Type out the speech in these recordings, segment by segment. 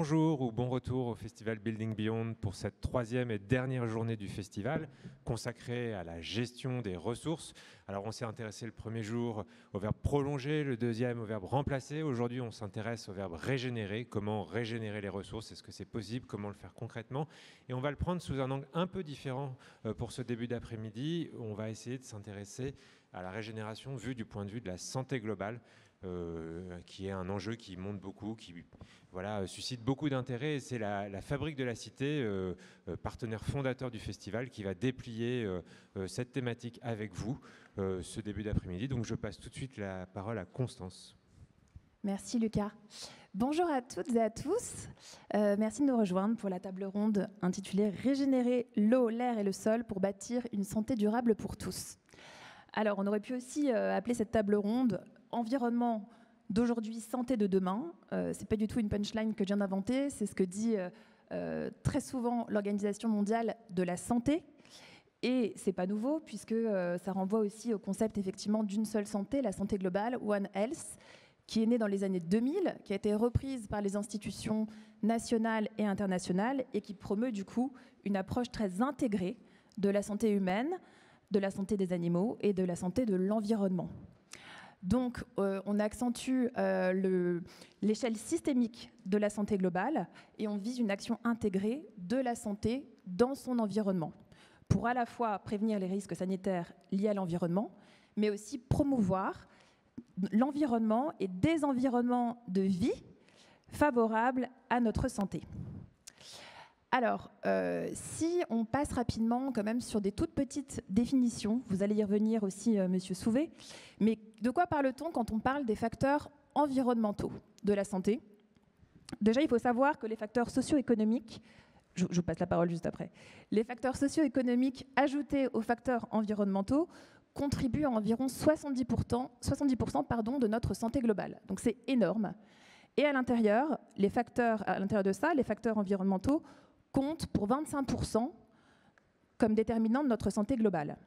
Bonjour ou bon retour au Festival Building Beyond pour cette troisième et dernière journée du festival consacrée à la gestion des ressources. Alors on s'est intéressé le premier jour au verbe prolonger, le deuxième au verbe remplacer. Aujourd'hui on s'intéresse au verbe régénérer. Comment régénérer les ressources? Est-ce que c'est possible? Comment le faire concrètement? Et on va le prendre sous un angle un peu différent pour ce début d'après-midi. On va essayer de s'intéresser à la régénération vue du point de vue de la santé globale. Qui est un enjeu qui monte beaucoup, qui suscite beaucoup d'intérêt. Et c'est la Fabrique de la Cité, partenaire fondateur du festival, qui va déplier cette thématique avec vous ce début d'après-midi. Donc je passe tout de suite la parole à Constance. Merci Lucas. Bonjour à toutes et à tous. Merci de nous rejoindre pour la table ronde intitulée « Régénérer l'eau, l'air et le sol pour bâtir une santé durable pour tous ». Alors on aurait pu aussi appeler cette table ronde « Environnement d'aujourd'hui, santé de demain ». C'est pas du tout une punchline que je viens d'inventer, c'est ce que dit très souvent l'Organisation mondiale de la santé. Et c'est pas nouveau puisque ça renvoie aussi au concept effectivement d'une seule santé, la santé globale, One Health, qui est née dans les années 2000, qui a été reprise par les institutions nationales et internationales et qui promeut du coup une approche très intégrée de la santé humaine, de la santé des animaux et de la santé de l'environnement. Donc, on accentue l'échelle systémique de la santé globale et on vise une action intégrée de la santé dans son environnement pour à la fois prévenir les risques sanitaires liés à l'environnement, mais aussi promouvoir l'environnement et des environnements de vie favorables à notre santé. Alors, si on passe rapidement quand même sur des toutes petites définitions, vous allez y revenir aussi, Monsieur Souvé, mais de quoi parle-t-on quand on parle des facteurs environnementaux de la santé? Déjà, il faut savoir que les facteurs socio-économiques, je vous passe la parole juste après, les facteurs socio-économiques ajoutés aux facteurs environnementaux contribuent à environ 70% de notre santé globale. Donc c'est énorme. Et à l'intérieur de ça, les facteurs environnementaux compte pour 25% comme déterminant de notre santé globale.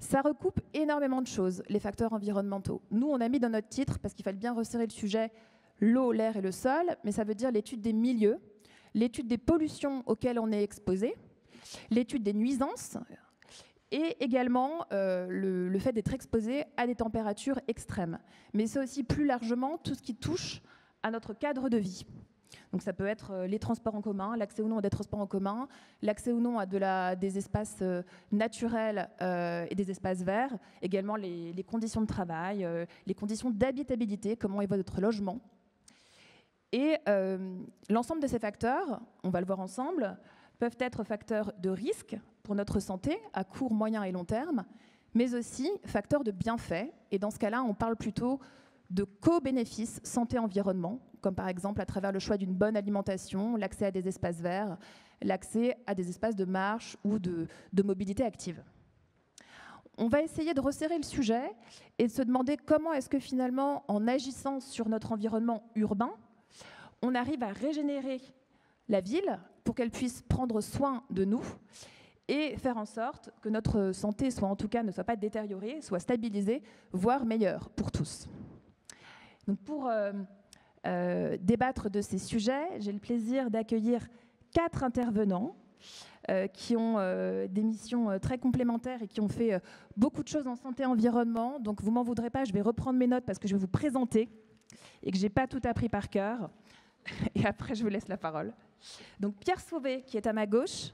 Ça recoupe énormément de choses, les facteurs environnementaux. Nous, on a mis dans notre titre, parce qu'il fallait bien resserrer le sujet, l'eau, l'air et le sol, mais ça veut dire l'étude des milieux, l'étude des pollutions auxquelles on est exposé, l'étude des nuisances, et également le fait d'être exposé à des températures extrêmes. Mais c'est aussi plus largement tout ce qui touche à notre cadre de vie. Donc ça peut être les transports en commun, l'accès ou non à des transports en commun, l'accès ou non à des espaces naturels et des espaces verts, également les conditions de travail, les conditions d'habitabilité, comment est votre logement. Et l'ensemble de ces facteurs, on va le voir ensemble, peuvent être facteurs de risque pour notre santé à court, moyen et long terme, mais aussi facteurs de bienfaits. Et dans ce cas-là, on parle plutôt de co-bénéfices santé-environnement, comme par exemple à travers le choix d'une bonne alimentation, l'accès à des espaces verts, l'accès à des espaces de marche ou de mobilité active. On va essayer de resserrer le sujet et de se demander comment est-ce que finalement, en agissant sur notre environnement urbain, on arrive à régénérer la ville pour qu'elle puisse prendre soin de nous et faire en sorte que notre santé soit en tout cas ne soit pas détériorée, soit stabilisée, voire meilleure pour tous. Donc pour débattre de ces sujets, j'ai le plaisir d'accueillir 4 intervenants qui ont des missions très complémentaires et qui ont fait beaucoup de choses en santé et environnement. Donc vous m'en voudrez pas, je vais reprendre mes notes parce que je vais vous présenter et que j'ai pas tout appris par cœur. Et après, je vous laisse la parole. Donc Pierre Sauvé, qui est à ma gauche,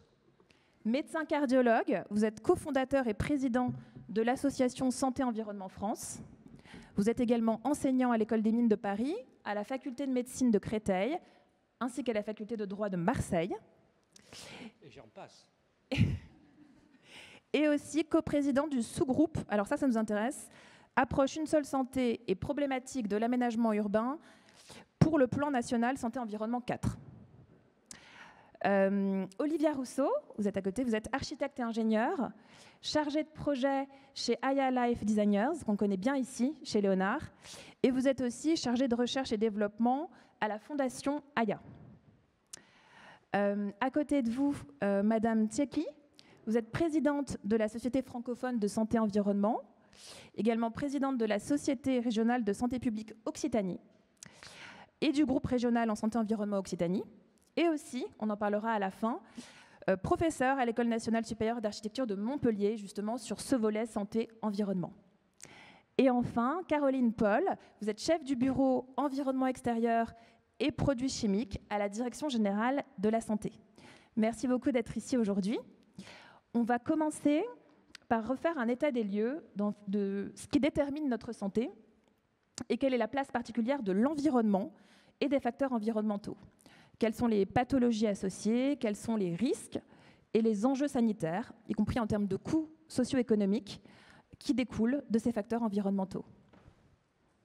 médecin cardiologue, vous êtes cofondateur et président de l'association Santé Environnement France. Vous êtes également enseignant à l'École des Mines de Paris, à la Faculté de médecine de Créteil, ainsi qu'à la Faculté de droit de Marseille. Et j'en passe. Et aussi coprésident du sous-groupe, alors ça nous intéresse, Approche une seule santé et problématiques de l'aménagement urbain pour le plan national santé-environnement 4. Olivia Rousseau, vous êtes à côté, vous êtes architecte et ingénieur, chargé de projet chez Aya Life Designers, qu'on connaît bien ici, chez Léonard, et vous êtes aussi chargé de recherche et développement à la Fondation Aya. À côté de vous, Madame Tcheki, vous êtes présidente de la Société francophone de santé-environnement, également présidente de la Société régionale de santé publique Occitanie. et du groupe régional en santé environnement Occitanie, et aussi, on en parlera à la fin, professeur à l'École nationale supérieure d'architecture de Montpellier, justement sur ce volet santé-environnement. Et enfin, Caroline Paul, vous êtes chef du bureau environnement extérieur et produits chimiques à la Direction générale de la santé. Merci beaucoup d'être ici aujourd'hui. On va commencer par refaire un état des lieux de ce qui détermine notre santé et quelle est la place particulière de l'environnement et des facteurs environnementaux. Quelles sont les pathologies associées, quels sont les risques et les enjeux sanitaires, y compris en termes de coûts socio-économiques, qui découlent de ces facteurs environnementaux.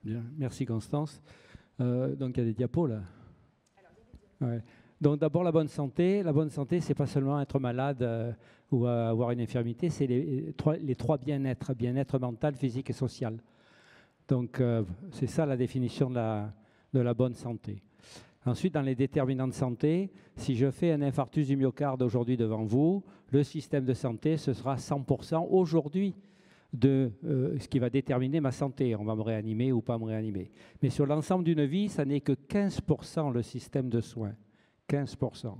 Bien, merci Constance. Donc il y a des diapos là. Ouais. Donc d'abord la bonne santé. La bonne santé, c'est pas seulement être malade ou avoir une infirmité, c'est les trois bien-être, bien-être mental, physique et social. Donc c'est ça la définition de la bonne santé. Ensuite, dans les déterminants de santé, si je fais un infarctus du myocarde aujourd'hui devant vous, le système de santé, ce sera 100% aujourd'hui de ce qui va déterminer ma santé. On va me réanimer ou pas me réanimer. Mais sur l'ensemble d'une vie, ça n'est que 15% le système de soins. 15%.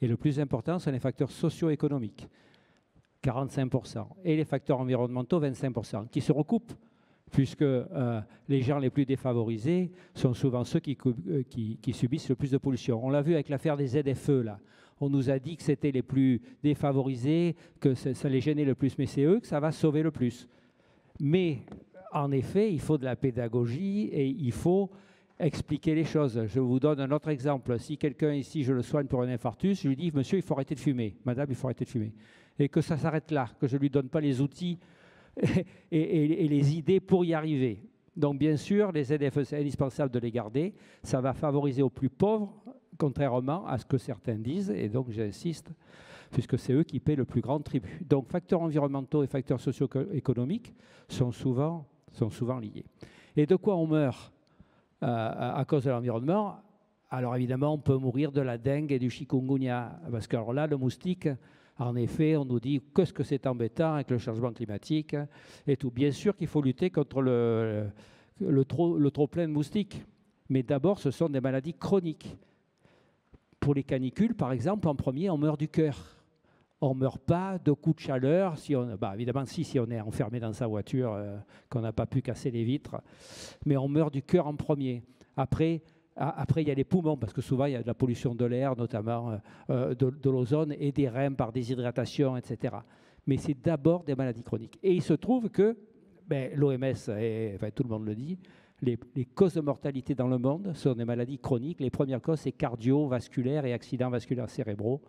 Et le plus important, ce sont les facteurs socio-économiques. 45%. Et les facteurs environnementaux, 25%, qui se recoupent, puisque les gens les plus défavorisés sont souvent ceux qui subissent le plus de pollution. On l'a vu avec l'affaire des ZFE, là. On nous a dit que c'était les plus défavorisés, que ça les gênait le plus, mais c'est eux que ça va sauver le plus. Mais en effet, il faut de la pédagogie et il faut expliquer les choses. Je vous donne un autre exemple. Si quelqu'un ici, je le soigne pour un infarctus, je lui dis, monsieur, il faut arrêter de fumer. Madame, il faut arrêter de fumer. Et que ça s'arrête là, que je ne lui donne pas les outils et les idées pour y arriver. Donc bien sûr, les ZFE, c'est indispensable de les garder. Ça va favoriser aux plus pauvres, contrairement à ce que certains disent, et donc j'insiste, puisque c'est eux qui paient le plus grand tribut. Donc facteurs environnementaux et facteurs socio-économiques sont souvent liés. Et de quoi on meurt à cause de l'environnement? Alors évidemment, on peut mourir de la dengue et du chikungunya, parce que alors là, le moustique, en effet, on nous dit qu'est-ce que c'est embêtant avec le changement climatique et tout. Bien sûr qu'il faut lutter contre le trop-plein de moustiques, mais d'abord, ce sont des maladies chroniques. Pour les canicules, par exemple, en premier, on meurt du cœur. On ne meurt pas de coups de chaleur, évidemment si on est enfermé dans sa voiture, qu'on n'a pas pu casser les vitres, mais on meurt du cœur en premier. Après, il y a les poumons, parce que souvent, il y a de la pollution de l'air, notamment de l'ozone, et des reins par déshydratation, etc. Mais c'est d'abord des maladies chroniques. Et il se trouve que l'OMS, tout le monde le dit, les causes de mortalité dans le monde sont des maladies chroniques. Les premières causes, c'est cardiovasculaires et accidents vasculaires cérébraux.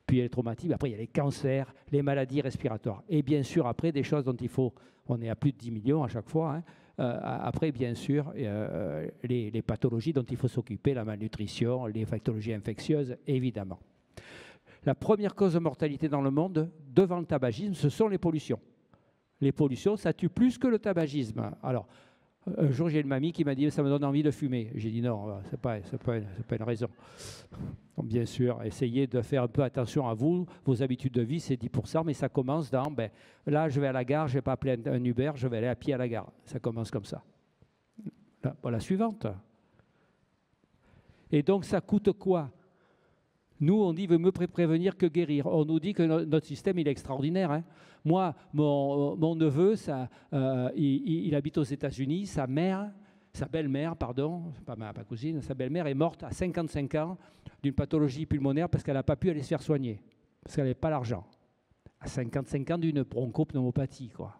Puis il y a les traumatismes, après il y a les cancers, les maladies respiratoires. Et bien sûr, après, des choses dont on est à plus de 10 millions à chaque fois, après, bien sûr, les pathologies dont il faut s'occuper, la malnutrition, les pathologies infectieuses, évidemment. La première cause de mortalité dans le monde, devant le tabagisme, ce sont les pollutions. Les pollutions, ça tue plus que le tabagisme. Alors, un jour, j'ai une mamie qui m'a dit « ça me donne envie de fumer ». J'ai dit « non, ce n'est pas une raison ». Donc, bien sûr, essayez de faire un peu attention à vous. Vos habitudes de vie, c'est 10%, mais ça commence dans là, je vais à la gare, je ne vais pas appeler un Uber, je vais aller à pied à la gare. Ça commence comme ça. La suivante. Et donc, ça coûte quoi? Nous, on dit « mieux prévenir que guérir ». On nous dit que notre système, il est extraordinaire. Hein. Moi, mon neveu, il habite aux États-Unis. Sa belle-mère, pas cousine, sa belle-mère est morte à 55 ans d'une pathologie pulmonaire parce qu'elle n'a pas pu aller se faire soigner, parce qu'elle n'avait pas l'argent. À 55 ans d'une bronchopneumopathie, quoi.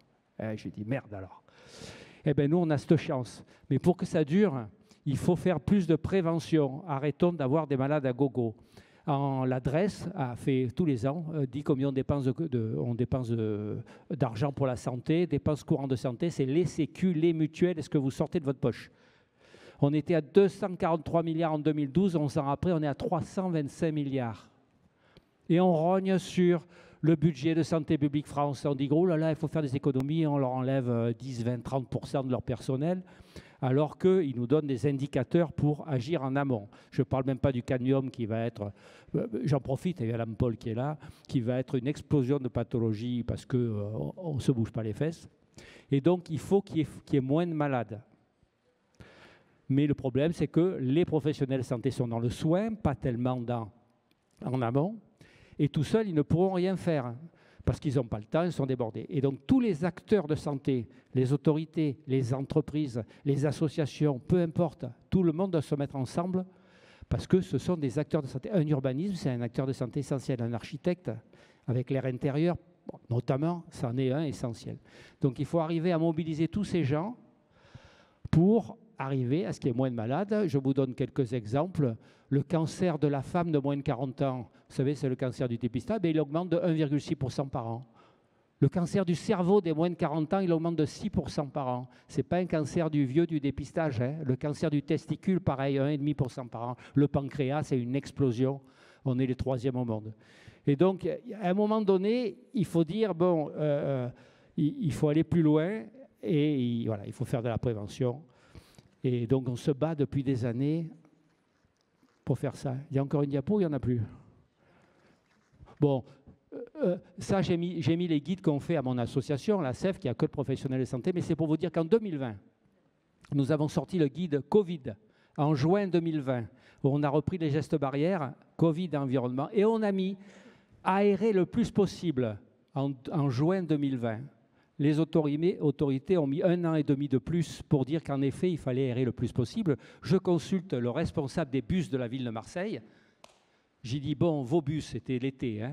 J'ai dit, merde alors. Eh bien, nous, on a cette chance. Mais pour que ça dure, il faut faire plus de prévention. Arrêtons d'avoir des malades à gogo. L'adresse a fait tous les ans, dit combien on dépense d'argent pour la santé, dépenses courantes de santé, c'est les sécu, les mutuelles, est-ce que vous sortez de votre poche? On était à 243 milliards en 2012, 11 ans après, on est à 325 milliards. Et on rogne sur le budget de Santé publique France. On dit, oh là là, il faut faire des économies, on leur enlève 10, 20, 30% de leur personnel, alors qu'ils nous donnent des indicateurs pour agir en amont. Je ne parle même pas du cadmium qui va être, j'en profite, il y a l'Ampol qui est là, qui va être une explosion de pathologie parce qu'on ne se bouge pas les fesses. Et donc, il faut qu'il y ait moins de malades. Mais le problème, c'est que les professionnels de santé sont dans le soin, pas tellement en amont, et tout seuls, ils ne pourront rien faire parce qu'ils n'ont pas le temps, ils sont débordés. Et donc, tous les acteurs de santé, les autorités, les entreprises, les associations, peu importe, tout le monde doit se mettre ensemble parce que ce sont des acteurs de santé. Un urbanisme, c'est un acteur de santé essentiel. Un architecte, avec l'air intérieur, notamment, c'en est un essentiel. Donc, il faut arriver à mobiliser tous ces gens pour arriver à ce qu'il y ait moins de malades. Je vous donne quelques exemples. Le cancer de la femme de moins de 40 ans, vous savez, c'est le cancer du dépistage, il augmente de 1,6% par an. Le cancer du cerveau des moins de 40 ans, il augmente de 6% par an. Ce n'est pas un cancer du vieux du dépistage. Hein. Le cancer du testicule, pareil, 1,5% par an. Le pancréas, c'est une explosion. On est les 3e au monde. Et donc, à un moment donné, il faut dire, bon, il faut aller plus loin et voilà, il faut faire de la prévention. Et donc, on se bat depuis des années pour faire ça. Il y a encore une diapo, il n'y en a plus. Bon, ça, j'ai mis les guides qu'on fait à mon association, la CEF, qui a que le professionnel de santé, mais c'est pour vous dire qu'en 2020, nous avons sorti le guide Covid en juin 2020, où on a repris les gestes barrières, Covid et environnement, et on a mis aérer le plus possible en juin 2020. Les autorités ont mis 1 an et demi de plus pour dire qu'en effet, il fallait aérer le plus possible. Je consulte le responsable des bus de la ville de Marseille. J'ai dit, bon, vos bus, c'était l'été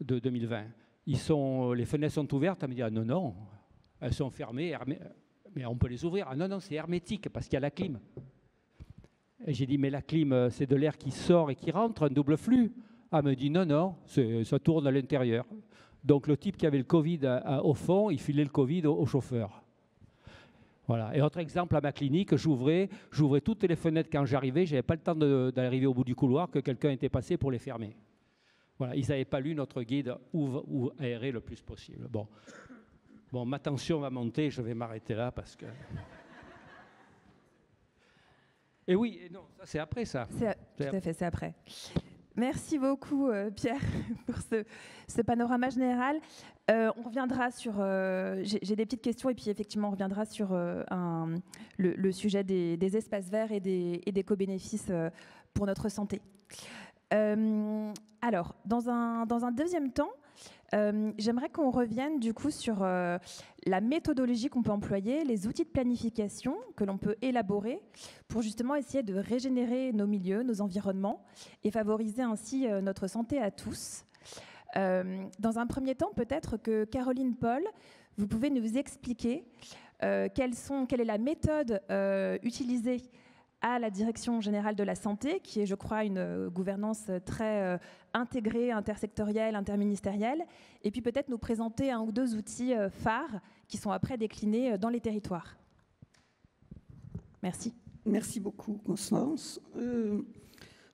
de 2020, les fenêtres sont ouvertes. Elle me dit, ah, non, non, elles sont fermées, mais on peut les ouvrir. Ah non, non, c'est hermétique parce qu'il y a la clim. Et j'ai dit, mais la clim, c'est de l'air qui sort et qui rentre, un double flux. Elle me dit, non, non, ça tourne à l'intérieur. Donc le type qui avait le Covid au fond, il filait le Covid au chauffeur. Voilà. Et autre exemple, à ma clinique, j'ouvrais toutes les fenêtres quand j'arrivais, je n'avais pas le temps d'arriver au bout du couloir que quelqu'un était passé pour les fermer. Voilà. Ils n'avaient pas lu notre guide où aérer le plus possible. Bon, ma tension va monter, je vais m'arrêter là parce que... Et oui, et non, ça c'est après ça. Tout à fait, c'est après. Merci beaucoup, Pierre, pour ce panorama général. On reviendra sur... j'ai des petites questions et puis effectivement, on reviendra sur le sujet des espaces verts et des co-bénéfices pour notre santé. Alors, dans un deuxième temps, j'aimerais qu'on revienne du coup sur la méthodologie qu'on peut employer, les outils de planification que l'on peut élaborer pour justement essayer de régénérer nos milieux, nos environnements et favoriser ainsi notre santé à tous. Dans un premier temps, peut-être que Caroline Paul, vous pouvez nous expliquer quelle est la méthode utilisée à la Direction générale de la santé, qui est, je crois, une gouvernance très intégrée, intersectorielle, interministérielle, et puis peut-être nous présenter 1 ou 2 outils phares qui sont après déclinés dans les territoires. Merci. Merci beaucoup, Constance.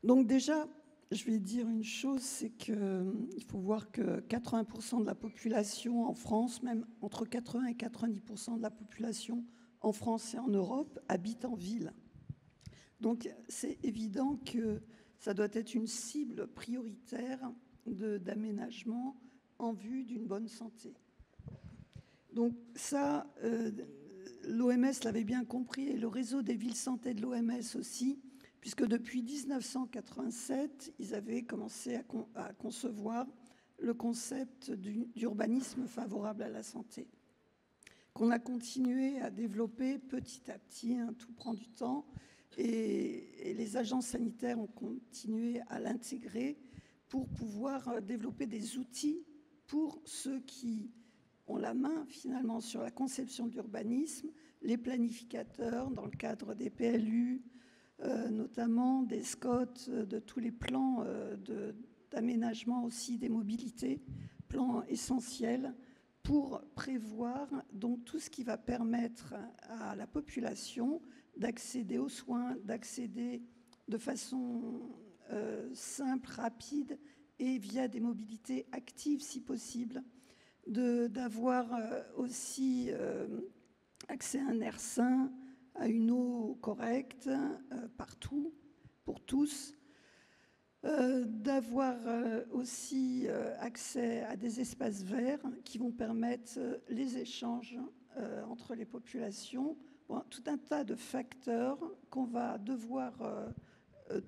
Donc déjà, je vais dire une chose, c'est qu'il faut voir que 80% de la population en France, même entre 80 et 90% de la population en France et en Europe, habite en ville. Donc, c'est évident que ça doit être une cible prioritaire d'aménagement en vue d'une bonne santé. Donc ça, l'OMS l'avait bien compris et le réseau des villes santé de l'OMS aussi, puisque depuis 1987, ils avaient commencé à concevoir le concept d'urbanisme favorable à la santé, qu'on a continué à développer petit à petit, tout prend du temps. Et les agences sanitaires ont continué à l'intégrer pour pouvoir développer des outils pour ceux qui ont la main finalement sur la conception de l'urbanisme, les planificateurs dans le cadre des PLU, notamment des SCOT, de tous les plans d'aménagement aussi des mobilités, plans essentiels pour prévoir donc tout ce qui va permettre à la population d'accéder aux soins, d'accéder de façon simple, rapide et via des mobilités actives si possible, d'avoir aussi accès à un air sain, à une eau correcte partout, pour tous, d'avoir aussi accès à des espaces verts qui vont permettre les échanges entre les populations. Bon, tout un tas de facteurs qu'on va devoir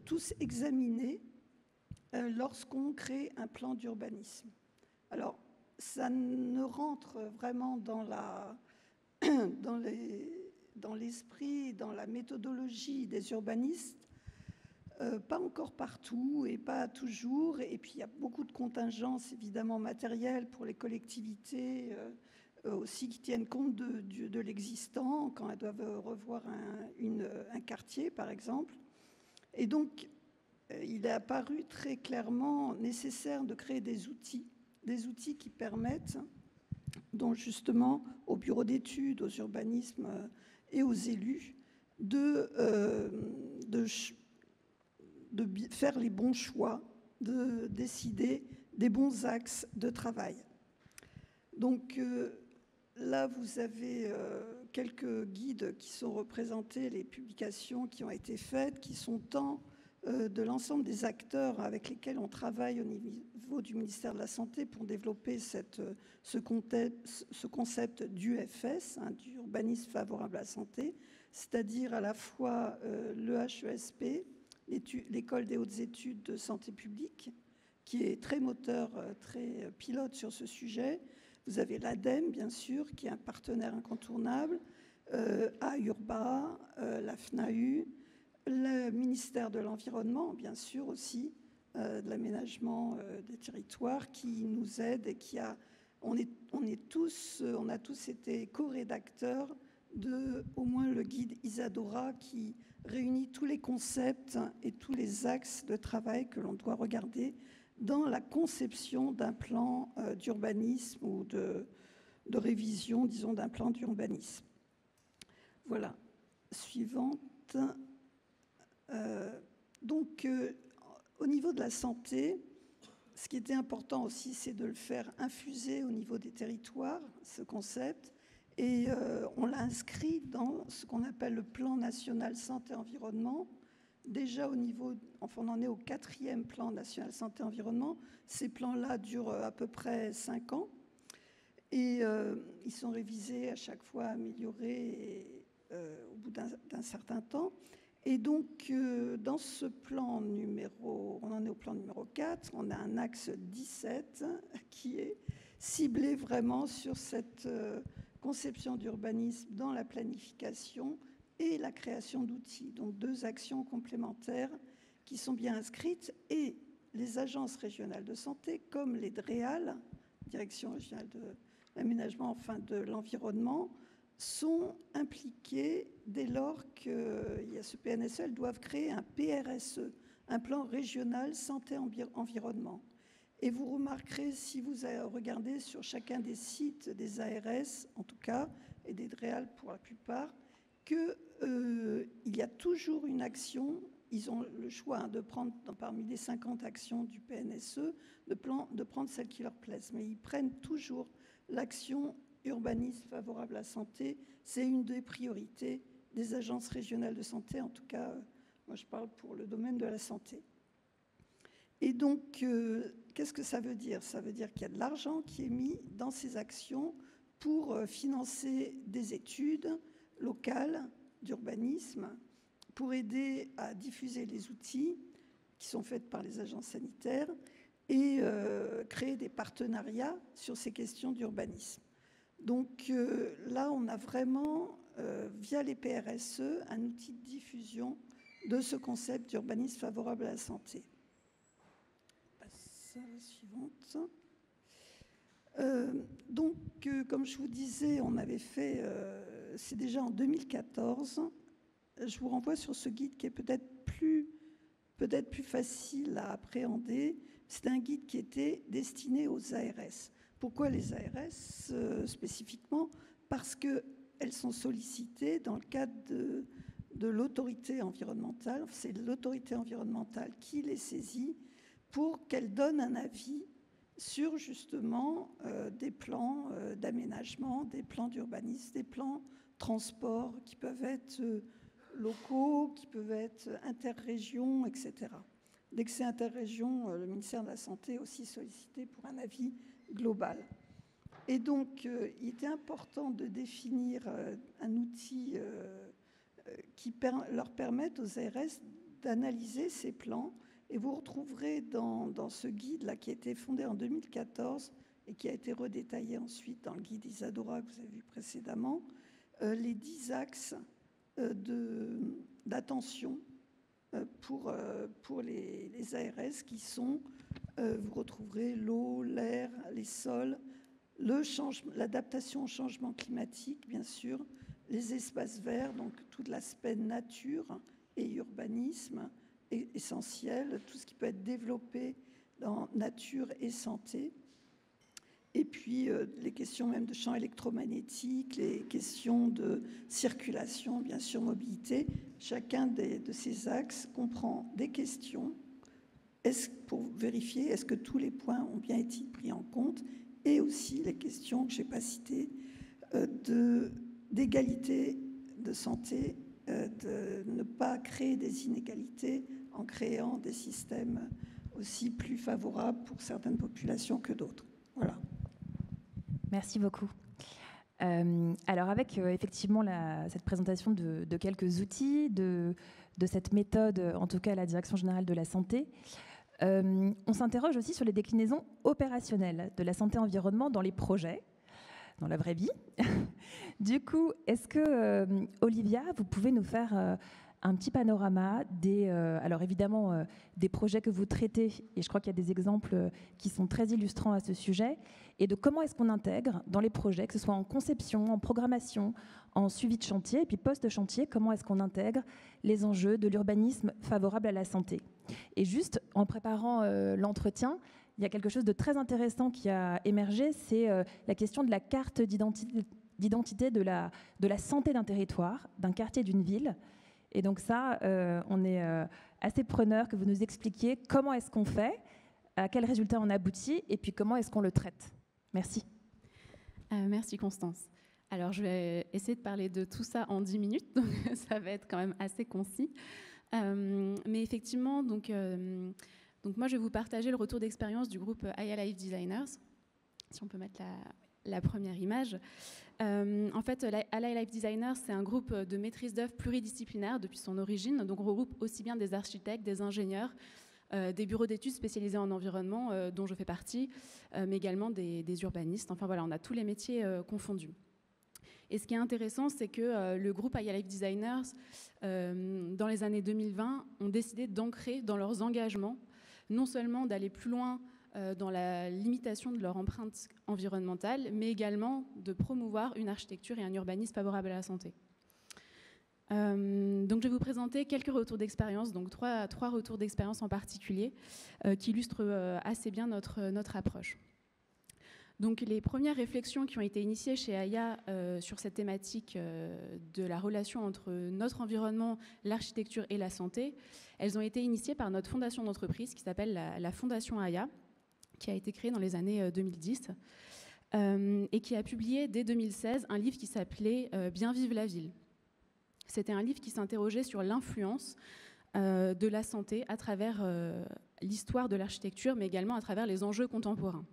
tous examiner lorsqu'on crée un plan d'urbanisme. Alors, ça ne rentre vraiment dans l'esprit, dans la méthodologie des urbanistes, pas encore partout et pas toujours. Et puis, il y a beaucoup de contingences, évidemment, matérielles pour les collectivités, aussi qui tiennent compte de l'existant, quand elles doivent revoir un quartier, par exemple. Et donc, il est apparu très clairement nécessaire de créer des outils qui permettent, donc justement aux bureaux d'études, aux urbanismes et aux élus, de faire les bons choix, de décider des bons axes de travail. Donc là, vous avez quelques guides qui sont représentés, les publications qui ont été faites, qui sont tant de l'ensemble des acteurs avec lesquels on travaille au niveau du ministère de la Santé pour développer ce concept d'UFS, d'urbanisme favorable à la santé, c'est-à-dire à la fois l'EHESP, l'École des hautes études de santé publique, qui est très moteur, très pilote sur ce sujet. Vous avez l'ADEME, bien sûr, qui est un partenaire incontournable, AURBA, la FNAU, le ministère de l'Environnement, bien sûr aussi, de l'aménagement des territoires, qui nous aide et on a tous été co-rédacteurs de au moins le guide Isadora, qui réunit tous les concepts et tous les axes de travail que l'on doit regarder dans la conception d'un plan d'urbanisme ou de révision, disons, d'un plan d'urbanisme. Voilà. Suivante. Au niveau de la santé, ce qui était important aussi, c'est de le faire infuser au niveau des territoires, ce concept, et on l'a inscrit dans ce qu'on appelle le plan national santé-environnement. Déjà au niveau, enfin on en est au 4e plan national santé-environnement. Ces plans-là durent à peu près 5 ans et ils sont révisés à chaque fois, améliorés au bout d'un certain temps. Et donc, dans ce plan on en est au plan numéro 4, on a un axe 17 qui est ciblé vraiment sur cette conception d'urbanisme dans la planification et la création d'outils. Donc, 2 actions complémentaires qui sont bien inscrites, et les agences régionales de santé, comme les DREAL, Direction régionale de l'aménagement, enfin de l'environnement, sont impliquées dès lors qu'il y a ce PNSE, elles doivent créer un PRSE, un plan régional santé-environnement. Et vous remarquerez, si vous regardez sur chacun des sites des ARS, en tout cas, et des DREAL pour la plupart, qu'il y a toujours une action. Ils ont le choix de prendre, parmi les 50 actions du PNSE, de prendre celle qui leur plaise. Mais ils prennent toujours l'action urbanisme favorable à la santé. C'est une des priorités des agences régionales de santé. En tout cas, moi je parle pour le domaine de la santé. Et donc, qu'est-ce que ça veut dire? Ça veut dire qu'il y a de l'argent qui est mis dans ces actions pour financer des études locales d'urbanisme, pour aider à diffuser les outils qui sont faits par les agences sanitaires et créer des partenariats sur ces questions d'urbanisme. Donc là, on a vraiment, via les PRSE, un outil de diffusion de ce concept d'urbanisme favorable à la santé. On passe à la suivante. Comme je vous disais, on avait fait, c'est déjà en 2014. Je vous renvoie sur ce guide qui est peut-être plus facile à appréhender. C'est un guide qui était destiné aux ARS. Pourquoi les ARS spécifiquement? Parce qu'elles sont sollicitées dans le cadre de l'autorité environnementale. C'est l'autorité environnementale qui les saisit pour qu'elle donne un avis sur justement des plans d'aménagement, des plans d'urbanisme, des plans transport qui peuvent être locaux, qui peuvent être interrégions, etc. Dès que c'est interrégion, le ministère de la Santé est aussi sollicité pour un avis global. Et donc, il était important de définir un outil leur permettent aux ARS d'analyser ces plans. Et vous retrouverez dans ce guide-là qui a été fondé en 2014 et qui a été redétaillé ensuite dans le guide Isadora que vous avez vu précédemment, les 10 axes d'attention pour les ARS qui sont, vous retrouverez l'eau, l'air, les sols, l'adaptation au changement climatique, bien sûr, les espaces verts, donc tout l'aspect nature et urbanisme est essentiel, tout ce qui peut être développé dans nature et santé. Et puis les questions même de champ électromagnétique, les questions de circulation, bien sûr, mobilité. Chacun de ces axes comprend des questions pour vérifier est-ce que tous les points ont bien été pris en compte, et aussi les questions que je n'ai pas citées d'égalité de santé, de ne pas créer des inégalités en créant des systèmes aussi plus favorables pour certaines populations que d'autres. Voilà. Merci beaucoup. Alors avec effectivement cette présentation de quelques outils, de cette méthode, en tout cas à la Direction générale de la santé, on s'interroge aussi sur les déclinaisons opérationnelles de la santé-environnement dans les projets, dans la vraie vie. Du coup, est-ce que, Olivia, vous pouvez nous faire un petit panorama alors évidemment des projets que vous traitez, et je crois qu'il y a des exemples qui sont très illustrants à ce sujet, et de comment est-ce qu'on intègre dans les projets, que ce soit en conception, en programmation, en suivi de chantier, et puis post-chantier, comment est-ce qu'on intègre les enjeux de l'urbanisme favorable à la santé. Et juste en préparant l'entretien, il y a quelque chose de très intéressant qui a émergé, c'est la question de la carte d'identité de la santé d'un territoire, d'un quartier, d'une ville. Et donc ça, on est assez preneur que vous nous expliquiez comment est-ce qu'on fait, à quel résultat on aboutit, et puis comment est-ce qu'on le traite. Merci. Merci Constance. Alors je vais essayer de parler de tout ça en 10 minutes, donc ça va être quand même assez concis. Mais effectivement, donc moi je vais vous partager le retour d'expérience du groupe Aya Life Designers. Si on peut mettre la première image. En fait, Aya Life Designers, c'est un groupe de maîtrise d'œuvre pluridisciplinaire depuis son origine, donc on regroupe aussi bien des architectes, des ingénieurs, des bureaux d'études spécialisés en environnement, dont je fais partie, mais également des urbanistes. Enfin voilà, on a tous les métiers confondus. Et ce qui est intéressant, c'est que le groupe Aya Life Designers, dans les années 2020, ont décidé d'ancrer dans leurs engagements, non seulement d'aller plus loin dans la limitation de leur empreinte environnementale, mais également de promouvoir une architecture et un urbanisme favorables à la santé. Donc je vais vous présenter quelques retours d'expérience, donc trois retours d'expérience en particulier, qui illustrent assez bien notre approche. Donc les premières réflexions qui ont été initiées chez Aya sur cette thématique de la relation entre notre environnement, l'architecture et la santé, elles ont été initiées par notre fondation d'entreprise qui s'appelle la Fondation Aya, qui a été créée dans les années 2010 et qui a publié dès 2016 un livre qui s'appelait « Bien vivre la ville ». C'était un livre qui s'interrogeait sur l'influence de la santé à travers l'histoire de l'architecture, mais également à travers les enjeux contemporains.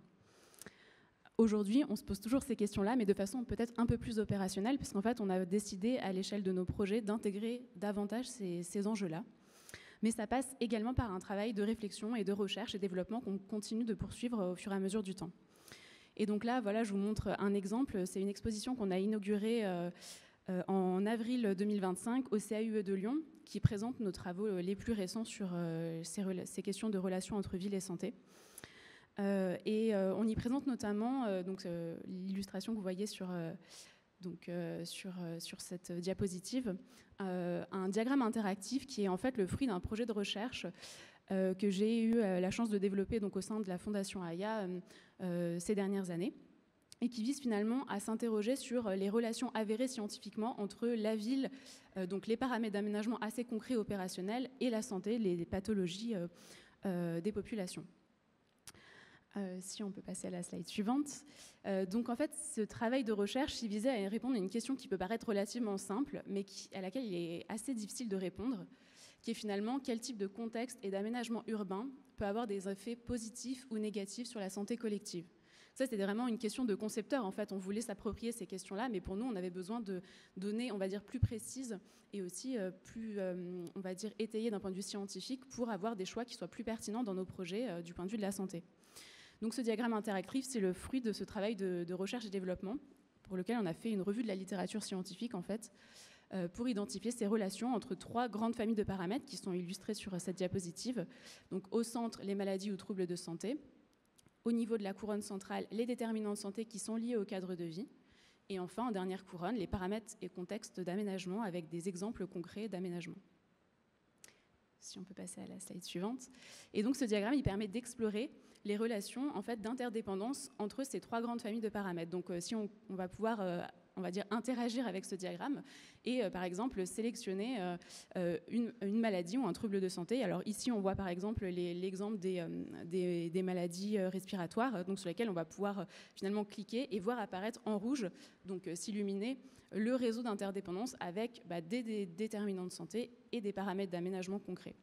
Aujourd'hui, on se pose toujours ces questions-là, mais de façon peut-être un peu plus opérationnelle, puisqu'en fait, on a décidé à l'échelle de nos projets d'intégrer davantage ces enjeux-là. Mais ça passe également par un travail de réflexion et de recherche et développement qu'on continue de poursuivre au fur et à mesure du temps. Et donc là, voilà, je vous montre un exemple. C'est une exposition qu'on a inaugurée en avril 2025 au CAUE de Lyon, qui présente nos travaux les plus récents sur ces questions de relations entre ville et santé. On y présente notamment l'illustration que vous voyez sur cette diapositive, un diagramme interactif qui est en fait le fruit d'un projet de recherche que j'ai eu la chance de développer donc, au sein de la Fondation Aya ces dernières années, et qui vise finalement à s'interroger sur les relations avérées scientifiquement entre la ville, donc les paramètres d'aménagement assez concrets et opérationnels, et la santé, les pathologies des populations. Si on peut passer à la slide suivante. Donc en fait, ce travail de recherche, il visait à répondre à une question qui peut paraître relativement simple, mais à laquelle il est assez difficile de répondre, qui est finalement quel type de contexte et d'aménagement urbain peut avoir des effets positifs ou négatifs sur la santé collective, Ça, c'était vraiment une question de concepteur. En fait, on voulait s'approprier ces questions-là, mais pour nous, on avait besoin de données, on va dire, plus précises et aussi plus, on va dire, étayées d'un point de vue scientifique pour avoir des choix qui soient plus pertinents dans nos projets du point de vue de la santé. Donc ce diagramme interactif, c'est le fruit de ce travail de recherche et développement pour lequel on a fait une revue de la littérature scientifique, en fait, pour identifier ces relations entre 3 grandes familles de paramètres qui sont illustrées sur cette diapositive. Donc au centre, les maladies ou troubles de santé. Au niveau de la couronne centrale, les déterminants de santé qui sont liés au cadre de vie. Et enfin, en dernière couronne, les paramètres et contextes d'aménagement avec des exemples concrets d'aménagement. Si on peut passer à la slide suivante. Et donc ce diagramme, il permet d'explorer les relations en fait, d'interdépendance entre ces 3 grandes familles de paramètres. Donc si on va pouvoir on va dire, interagir avec ce diagramme et, par exemple, sélectionner une maladie ou un trouble de santé. Alors ici, on voit par exemple l'exemple des maladies respiratoires, donc sur lesquelles on va pouvoir finalement cliquer et voir apparaître en rouge, donc s'illuminer, le réseau d'interdépendance avec des déterminants de santé et des paramètres d'aménagement concrets.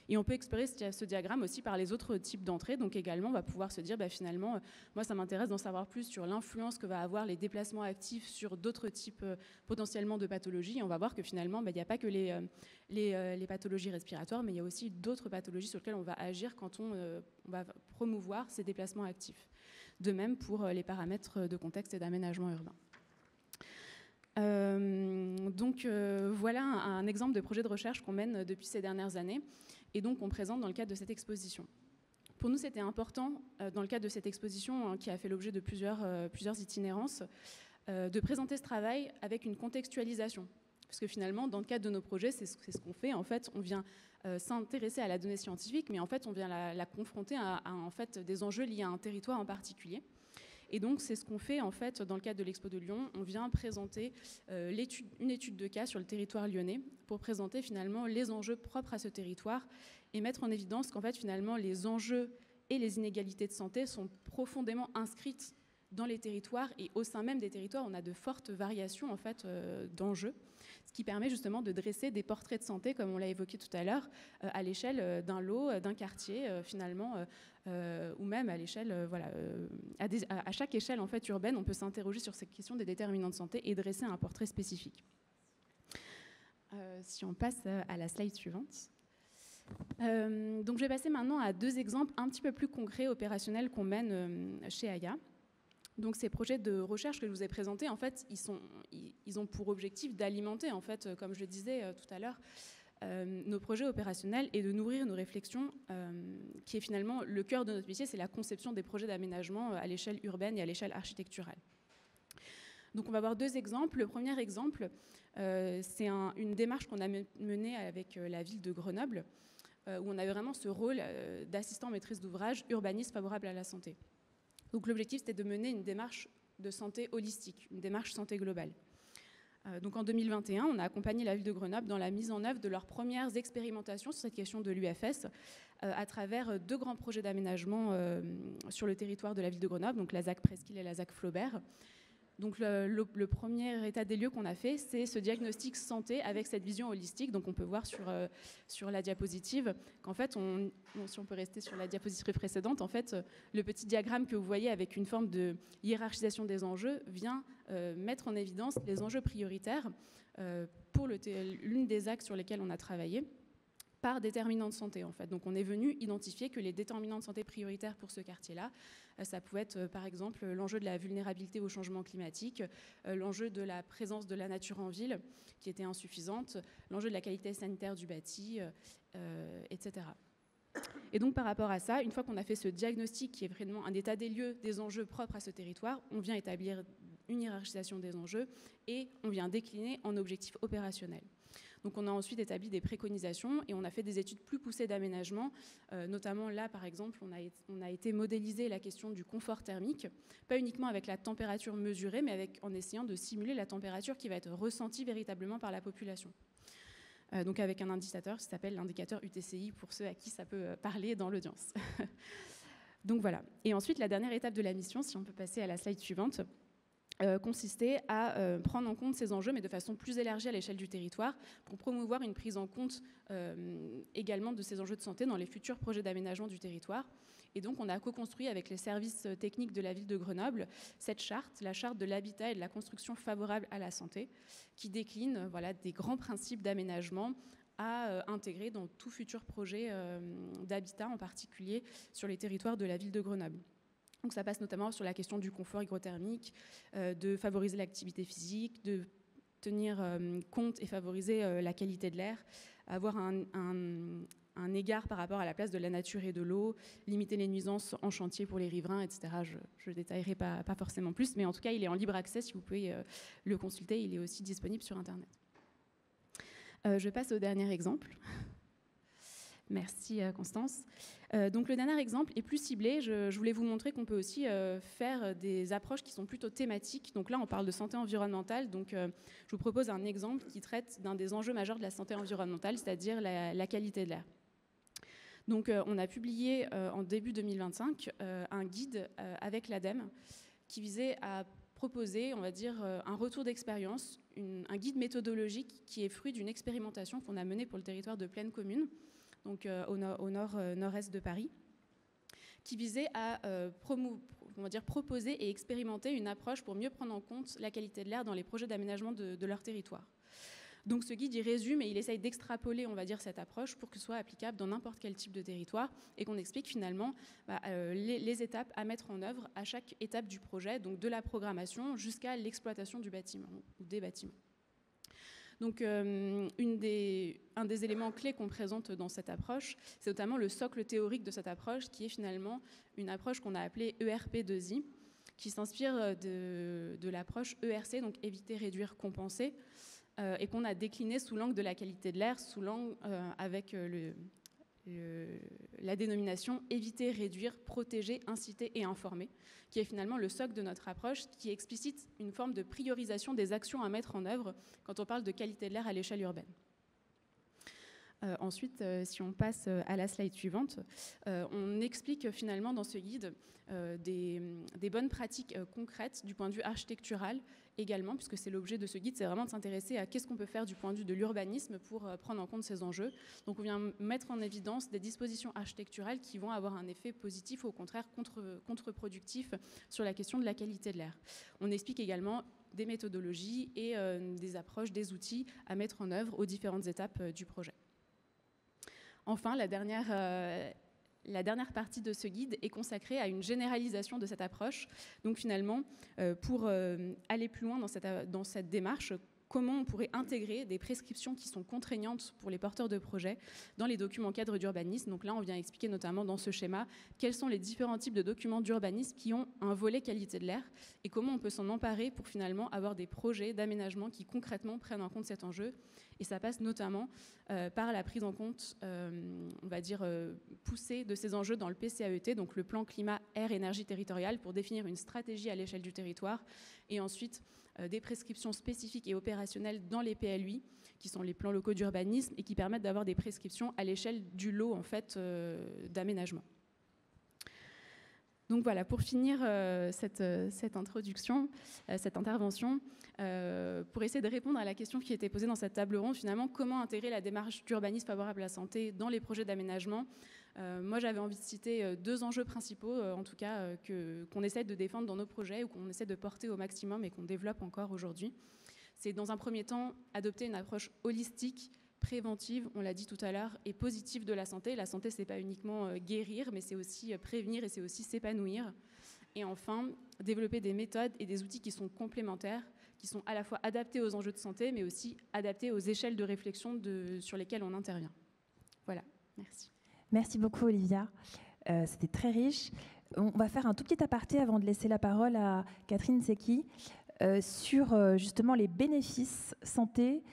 Et on peut explorer ce diagramme aussi par les autres types d'entrées. Donc également, on va pouvoir se dire, finalement, moi, ça m'intéresse d'en savoir plus sur l'influence que va avoir les déplacements actifs sur d'autres types potentiellement de pathologies. Et on va voir que finalement, il n'y a pas que les pathologies respiratoires, mais il y a aussi d'autres pathologies sur lesquelles on va agir quand on va promouvoir ces déplacements actifs. De même pour les paramètres de contexte et d'aménagement urbain. Voilà un exemple de projet de recherche qu'on mène depuis ces dernières années et donc on présente dans le cadre de cette exposition. Pour nous, c'était important, dans le cadre de cette exposition qui a fait l'objet de plusieurs itinérances, de présenter ce travail avec une contextualisation. Parce que finalement, dans le cadre de nos projets, c'est ce qu'on fait. En fait, on vient s'intéresser à la donnée scientifique, mais en fait, on vient la confronter à en fait, des enjeux liés à un territoire en particulier. Et donc, c'est ce qu'on fait en fait dans le cadre de l'Expo de Lyon. On vient présenter une étude de cas sur le territoire lyonnais pour présenter finalement les enjeux propres à ce territoire et mettre en évidence qu'en fait finalement les enjeux et les inégalités de santé sont profondément inscrites dans les territoires et au sein même des territoires, on a de fortes variations en fait d'enjeux, ce qui permet justement de dresser des portraits de santé, comme on l'a évoqué tout à l'heure, à l'échelle d'un lot, d'un quartier finalement, ou même à l'échelle, à chaque échelle en fait urbaine, on peut s'interroger sur ces questions des déterminants de santé et dresser un portrait spécifique. Si on passe à la slide suivante. Donc je vais passer maintenant à 2 exemples un petit peu plus concrets, opérationnels qu'on mène chez Aya. Donc ces projets de recherche que je vous ai présentés, en fait, ils ont pour objectif d'alimenter, en fait, comme je le disais tout à l'heure, nos projets opérationnels et de nourrir nos réflexions, qui est finalement le cœur de notre métier, c'est la conception des projets d'aménagement à l'échelle urbaine et à l'échelle architecturale. Donc on va voir 2 exemples. Le premier exemple, c'est une démarche qu'on a menée avec la ville de Grenoble, où on avait vraiment ce rôle d'assistant maîtrise d'ouvrage urbaniste favorable à la santé. Donc l'objectif, c'était de mener une démarche de santé holistique, une démarche santé globale. Donc en 2021, on a accompagné la ville de Grenoble dans la mise en œuvre de leurs premières expérimentations sur cette question de l'UFS à travers 2 grands projets d'aménagement sur le territoire de la ville de Grenoble, donc la ZAC Presqu'île et la ZAC Flaubert. Donc le premier état des lieux qu'on a fait, c'est ce diagnostic santé avec cette vision holistique. Donc on peut voir sur la diapositive qu'en fait, si on peut rester sur la diapositive précédente, en fait, le petit diagramme que vous voyez avec une forme de hiérarchisation des enjeux vient mettre en évidence les enjeux prioritaires pour l'une des axes sur lesquels on a travaillé, par déterminants de santé en fait. Donc on est venu identifier que les déterminants de santé prioritaires pour ce quartier-là, ça pouvait être par exemple l'enjeu de la vulnérabilité au changement climatique, l'enjeu de la présence de la nature en ville qui était insuffisante, l'enjeu de la qualité sanitaire du bâti, etc. Et donc par rapport à ça, une fois qu'on a fait ce diagnostic qui est vraiment un état des lieux des enjeux propres à ce territoire, on vient établir une hiérarchisation des enjeux et on vient décliner en objectifs opérationnels. Donc on a ensuite établi des préconisations et on a fait des études plus poussées d'aménagement. Notamment là, par exemple, on a été modéliser la question du confort thermique, pas uniquement avec la température mesurée, mais en essayant de simuler la température qui va être ressentie véritablement par la population. Donc avec un indicateur qui s'appelle l'indicateur UTCI pour ceux à qui ça peut parler dans l'audience. Donc voilà. Et ensuite, la dernière étape de la mission, si on peut passer à la slide suivante, consistait à prendre en compte ces enjeux, mais de façon plus élargie à l'échelle du territoire, pour promouvoir une prise en compte également de ces enjeux de santé dans les futurs projets d'aménagement du territoire. Et donc, on a co-construit avec les services techniques de la ville de Grenoble cette charte, la charte de l'habitat et de la construction favorable à la santé, qui décline des grands principes d'aménagement à intégrer dans tout futur projet d'habitat, en particulier sur les territoires de la ville de Grenoble. Donc ça passe notamment sur la question du confort hygrothermique, de favoriser l'activité physique, de tenir compte et favoriser la qualité de l'air, avoir un égard par rapport à la place de la nature et de l'eau, limiter les nuisances en chantier pour les riverains, etc. Je ne détaillerai pas forcément plus, mais en tout cas, il est en libre accès, si vous pouvez le consulter. Il est aussi disponible sur Internet. Je passe au dernier exemple. Merci Constance. Donc le dernier exemple est plus ciblé. Je voulais vous montrer qu'on peut aussi faire des approches qui sont plutôt thématiques. Donc là, on parle de santé environnementale. Donc je vous propose un exemple qui traite d'un des enjeux majeurs de la santé environnementale, c'est-à-dire la qualité de l'air. Donc on a publié en début 2025 un guide avec l'ADEME qui visait à proposer, on va dire, un retour d'expérience, un guide méthodologique qui est fruit d'une expérimentation qu'on a menée pour le territoire de Plaine Commune, donc au nord-est de Paris, qui visait à proposer et expérimenter une approche pour mieux prendre en compte la qualité de l'air dans les projets d'aménagement de leur territoire. Donc ce guide, il résume et il essaye d'extrapoler, on va dire, cette approche pour que ce soit applicable dans n'importe quel type de territoire et qu'on explique finalement les étapes à mettre en œuvre à chaque étape du projet, donc de la programmation jusqu'à l'exploitation du bâtiment ou des bâtiments. Donc un des éléments clés qu'on présente dans cette approche, c'est notamment le socle théorique de cette approche qui est finalement une approche qu'on a appelée ERP2I, qui s'inspire de l'approche ERC, donc éviter, réduire, compenser, et qu'on a décliné sous l'angle de la qualité de l'air, sous l'angle avec la dénomination éviter, réduire, protéger, inciter et informer, qui est finalement le socle de notre approche, qui explicite une forme de priorisation des actions à mettre en œuvre quand on parle de qualité de l'air à l'échelle urbaine. Ensuite, si on passe à la slide suivante, on explique finalement dans ce guide des bonnes pratiques concrètes du point de vue architectural également, puisque c'est l'objet de ce guide, c'est vraiment de s'intéresser à qu'est-ce qu'on peut faire du point de vue de l'urbanisme pour prendre en compte ces enjeux. Donc on vient mettre en évidence des dispositions architecturales qui vont avoir un effet positif, au contraire contre-productif sur la question de la qualité de l'air. On explique également des méthodologies et des approches, des outils à mettre en œuvre aux différentes étapes du projet. Enfin, la dernière partie de ce guide est consacrée à une généralisation de cette approche. Donc finalement, pour aller plus loin dans cette démarche, comment on pourrait intégrer des prescriptions qui sont contraignantes pour les porteurs de projets dans les documents cadres d'urbanisme. Donc là, on vient expliquer notamment dans ce schéma quels sont les différents types de documents d'urbanisme qui ont un volet qualité de l'air et comment on peut s'en emparer pour finalement avoir des projets d'aménagement qui concrètement prennent en compte cet enjeu. Et ça passe notamment par la prise en compte, on va dire, poussée de ces enjeux dans le PCAET, donc le plan climat, air, énergie territorial, pour définir une stratégie à l'échelle du territoire, et ensuite des prescriptions spécifiques et opérationnelles dans les PLUI, qui sont les plans locaux d'urbanisme, et qui permettent d'avoir des prescriptions à l'échelle du lot en fait, d'aménagement. Donc voilà, pour finir cette introduction, cette intervention, pour essayer de répondre à la question qui était posée dans cette table ronde, finalement, comment intégrer la démarche d'urbanisme favorable à la santé dans les projets d'aménagement. Moi, j'avais envie de citer deux enjeux principaux, en tout cas, qu'on essaie de défendre dans nos projets ou qu'on essaie de porter au maximum et qu'on développe encore aujourd'hui. C'est, dans un premier temps, adopter une approche holistique, préventive, on l'a dit tout à l'heure, et positive de la santé. La santé, c'est pas uniquement guérir, mais c'est aussi prévenir et c'est aussi s'épanouir. Et enfin, développer des méthodes et des outils qui sont complémentaires, qui sont à la fois adaptés aux enjeux de santé, mais aussi adaptés aux échelles de réflexion sur lesquelles on intervient. Voilà, merci. Merci beaucoup, Olivia. C'était très riche. On va faire un tout petit aparté avant de laisser la parole à Catherine Secchi sur justement les bénéfices santé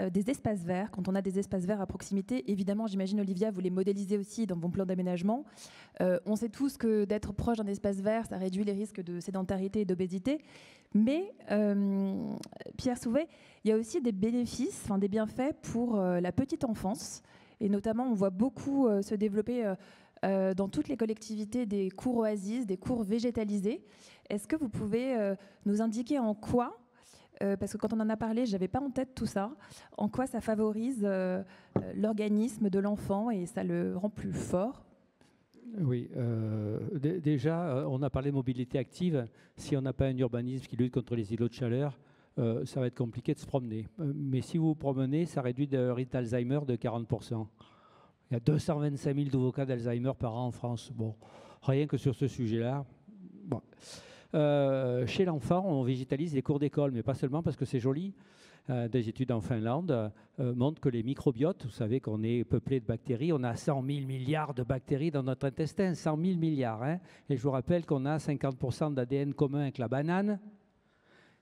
des espaces verts, quand on a des espaces verts à proximité. Évidemment, j'imagine, Olivia, vous les modélisez aussi dans vos plans d'aménagement. On sait tous que d'être proche d'un espace vert, ça réduit les risques de sédentarité et d'obésité. Mais, Pierre Souvet, il y a aussi des bénéfices, des bienfaits pour la petite enfance. Et notamment, on voit beaucoup se développer dans toutes les collectivités des cours oasis, des cours végétalisés. Est-ce que vous pouvez nous indiquer en quoi parce que quand on en a parlé, je n'avais pas en tête tout ça. En quoi ça favorise l'organisme de l'enfant et ça le rend plus fort? Oui, déjà, on a parlé de mobilité active. Si on n'a pas un urbanisme qui lutte contre les îlots de chaleur, ça va être compliqué de se promener. Mais si vous vous promenez, ça réduit le risque d'Alzheimer de 40%. Il y a 225 000 nouveaux cas d'Alzheimer par an en France. Bon, rien que sur ce sujet-là. Bon. Chez l'enfant, on végétalise les cours d'école, mais pas seulement parce que c'est joli. Des études en Finlande montrent que les microbiotes, vous savez qu'on est peuplé de bactéries, on a 100 000 milliards de bactéries dans notre intestin, 100 000 milliards. Hein, et je vous rappelle qu'on a 50% d'ADN commun avec la banane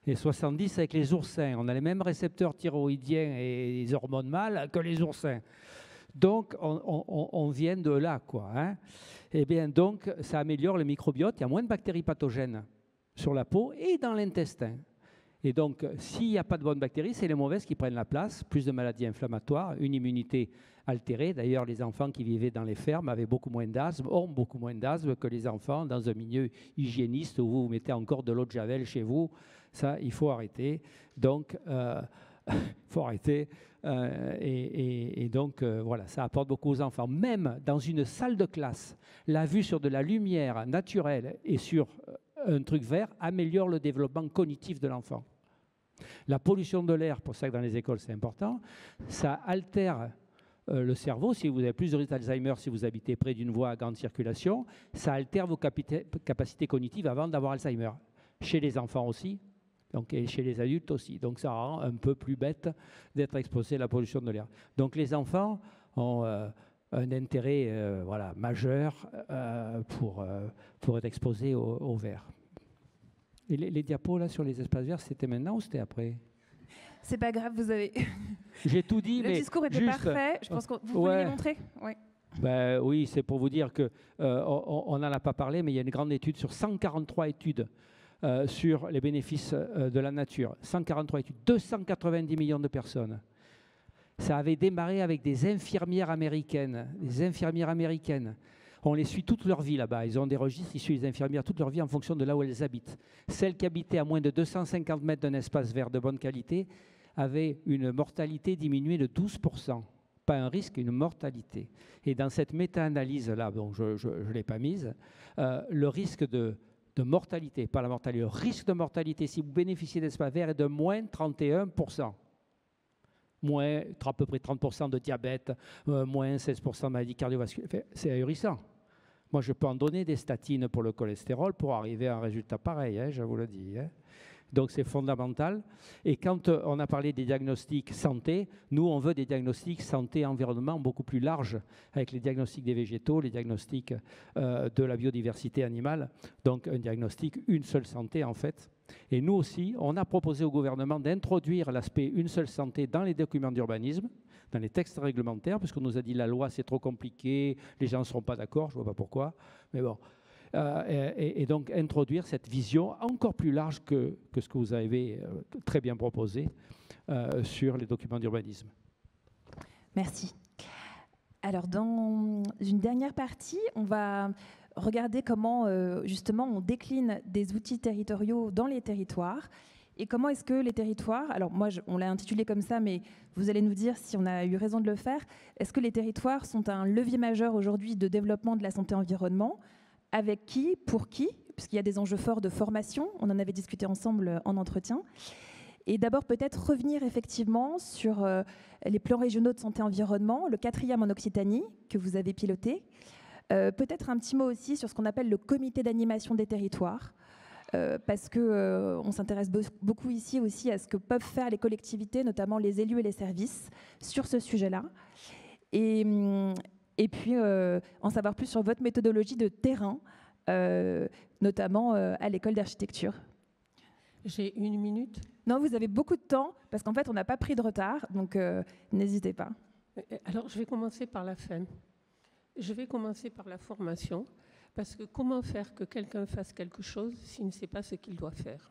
et 70% avec les oursins. On a les mêmes récepteurs thyroïdiens et les hormones mâles que les oursins. Donc, on vient de là, quoi. Hein. Et bien, donc, ça améliore le microbiote. Il y a moins de bactéries pathogènes sur la peau et dans l'intestin. Et donc, s'il n'y a pas de bonnes bactéries, c'est les mauvaises qui prennent la place. Plus de maladies inflammatoires, une immunité altérée. D'ailleurs, les enfants qui vivaient dans les fermes avaient beaucoup moins d'asthme, ont beaucoup moins d'asthme que les enfants dans un milieu hygiéniste où vous mettez encore de l'eau de Javel chez vous. Ça, il faut arrêter. Donc, il faut arrêter. Et donc, voilà, ça apporte beaucoup aux enfants. Même dans une salle de classe, la vue sur de la lumière naturelle et sur un truc vert améliore le développement cognitif de l'enfant. La pollution de l'air, pour ça que dans les écoles c'est important, ça altère le cerveau. Si vous avez plus de risque d'Alzheimer, si vous habitez près d'une voie à grande circulation, ça altère vos capacités cognitives avant d'avoir Alzheimer. Chez les enfants aussi, donc, et chez les adultes aussi. Donc ça rend un peu plus bête d'être exposé à la pollution de l'air. Donc les enfants ont un intérêt voilà, majeur pour être exposés au vert. Et les diapos là, sur les espaces verts, c'était maintenant ou c'était après? C'est pas grave, vous avez... J'ai tout dit, Le mais discours était juste, parfait. Je pense que vous voulez les montrer? Oui. Ben, oui, c'est pour vous dire qu'on n'en a pas parlé, mais il y a une grande étude sur 143 études sur les bénéfices de la nature. 143 études, 290 millions de personnes. Ça avait démarré avec des infirmières américaines. On les suit toute leur vie là-bas. Ils ont des registres, ils suivent les infirmières toute leur vie en fonction de là où elles habitent. Celles qui habitaient à moins de 250 mètres d'un espace vert de bonne qualité avaient une mortalité diminuée de 12%. Pas un risque, une mortalité. Et dans cette méta-analyse-là, dont je ne l'ai pas mise, le risque de mortalité, pas la mortalité, le risque de mortalité, si vous bénéficiez d'espace vert, est de moins 31%. Moins à peu près 30% de diabète, moins 16% de maladies cardiovasculaires. C'est ahurissant. Moi, je peux en donner des statines pour le cholestérol pour arriver à un résultat pareil, hein, je vous le dis. Hein. Donc, c'est fondamental. Et quand on a parlé des diagnostics santé, nous, on veut des diagnostics santé-environnement beaucoup plus larges, avec les diagnostics des végétaux, les diagnostics de la biodiversité animale. Donc, un diagnostic, une seule santé, en fait. Et nous aussi, on a proposé au gouvernement d'introduire l'aspect une seule santé dans les documents d'urbanisme, dans les textes réglementaires, parce qu'on nous a dit la loi, c'est trop compliqué, les gens ne seront pas d'accord, je ne vois pas pourquoi. Mais bon. Et donc introduire cette vision encore plus large que ce que vous avez très bien proposé sur les documents d'urbanisme. Merci. Alors, dans une dernière partie, on va regarder comment, justement, on décline des outils territoriaux dans les territoires et comment est-ce que les territoires, alors moi, on l'a intitulé comme ça, mais vous allez nous dire si on a eu raison de le faire, est-ce que les territoires sont un levier majeur aujourd'hui de développement de la santé-environnement? Avec qui, pour qui, puisqu'il y a des enjeux forts de formation, on en avait discuté ensemble en entretien. Et d'abord peut-être revenir effectivement sur les plans régionaux de santé-environnement, le 4e en Occitanie que vous avez piloté. Peut-être un petit mot aussi sur ce qu'on appelle le comité d'animation des territoires, parce qu'on s'intéresse beaucoup ici aussi à ce que peuvent faire les collectivités, notamment les élus et les services, sur ce sujet-là. Et puis, en savoir plus sur votre méthodologie de terrain, notamment à l'école d'architecture. J'ai 1 minute. Non, vous avez beaucoup de temps, parce qu'en fait, on n'a pas pris de retard, donc n'hésitez pas. Alors, je vais commencer par la fin. Je vais commencer par la formation, parce que comment faire que quelqu'un fasse quelque chose s'il ne sait pas ce qu'il doit faire?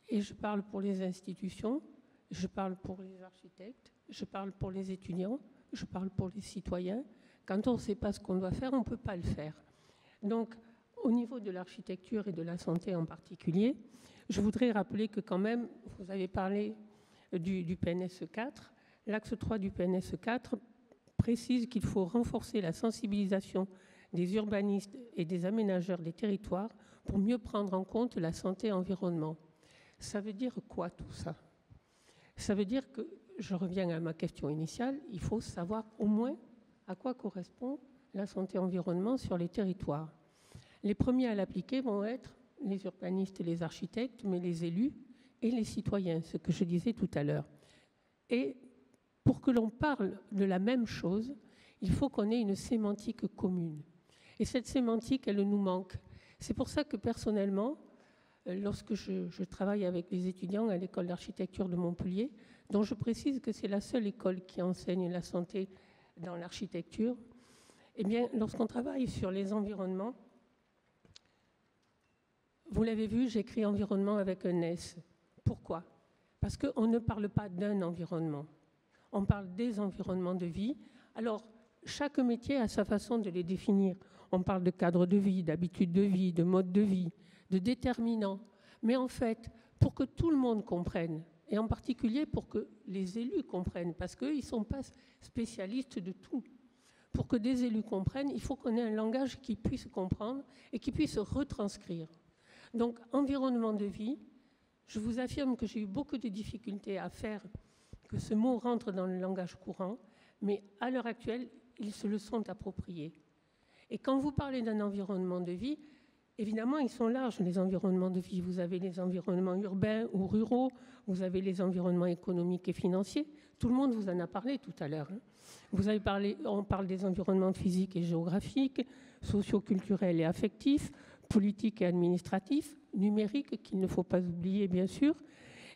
Et je parle pour les institutions, je parle pour les architectes, je parle pour les étudiants, je parle pour les citoyens. Quand on ne sait pas ce qu'on doit faire, on ne peut pas le faire. Donc, au niveau de l'architecture et de la santé en particulier, je voudrais rappeler que quand même, vous avez parlé du PNSE 4, l'axe 3 du PNSE 4 précise qu'il faut renforcer la sensibilisation des urbanistes et des aménageurs des territoires pour mieux prendre en compte la santé et l'environnement. Ça veut dire quoi tout ça? Ça veut dire que, je reviens à ma question initiale, il faut savoir au moins à quoi correspond la santé et l'environnement sur les territoires. Les premiers à l'appliquer vont être les urbanistes et les architectes, mais les élus et les citoyens, ce que je disais tout à l'heure. Et pour que l'on parle de la même chose, il faut qu'on ait une sémantique commune. Et cette sémantique, elle nous manque. C'est pour ça que personnellement, lorsque je travaille avec les étudiants à l'école d'architecture de Montpellier, dont je précise que c'est la seule école qui enseigne la santé dans l'architecture, eh bien, lorsqu'on travaille sur les environnements, vous l'avez vu, j'écris environnement avec un S. Pourquoi? Parce qu'on ne parle pas d'un environnement, on parle des environnements de vie. Alors, chaque métier a sa façon de les définir. On parle de cadre de vie, d'habitude de vie, de mode de vie, de déterminants. Mais en fait, pour que tout le monde comprenne, et en particulier pour que les élus comprennent, parce qu'eux, ils ne sont pas spécialistes de tout. Pour que des élus comprennent, il faut qu'on ait un langage qui puisse comprendre et qui puisse retranscrire. Donc, environnement de vie, je vous affirme que j'ai eu beaucoup de difficultés à faire que ce mot rentre dans le langage courant, mais à l'heure actuelle, ils se le sont appropriés. Et quand vous parlez d'un environnement de vie, évidemment, ils sont larges, les environnements de vie. Vous avez les environnements urbains ou ruraux, vous avez les environnements économiques et financiers. Tout le monde vous en a parlé tout à l'heure. On parle des environnements physiques et géographiques, socioculturels et affectifs, politiques et administratifs, numériques, qu'il ne faut pas oublier, bien sûr.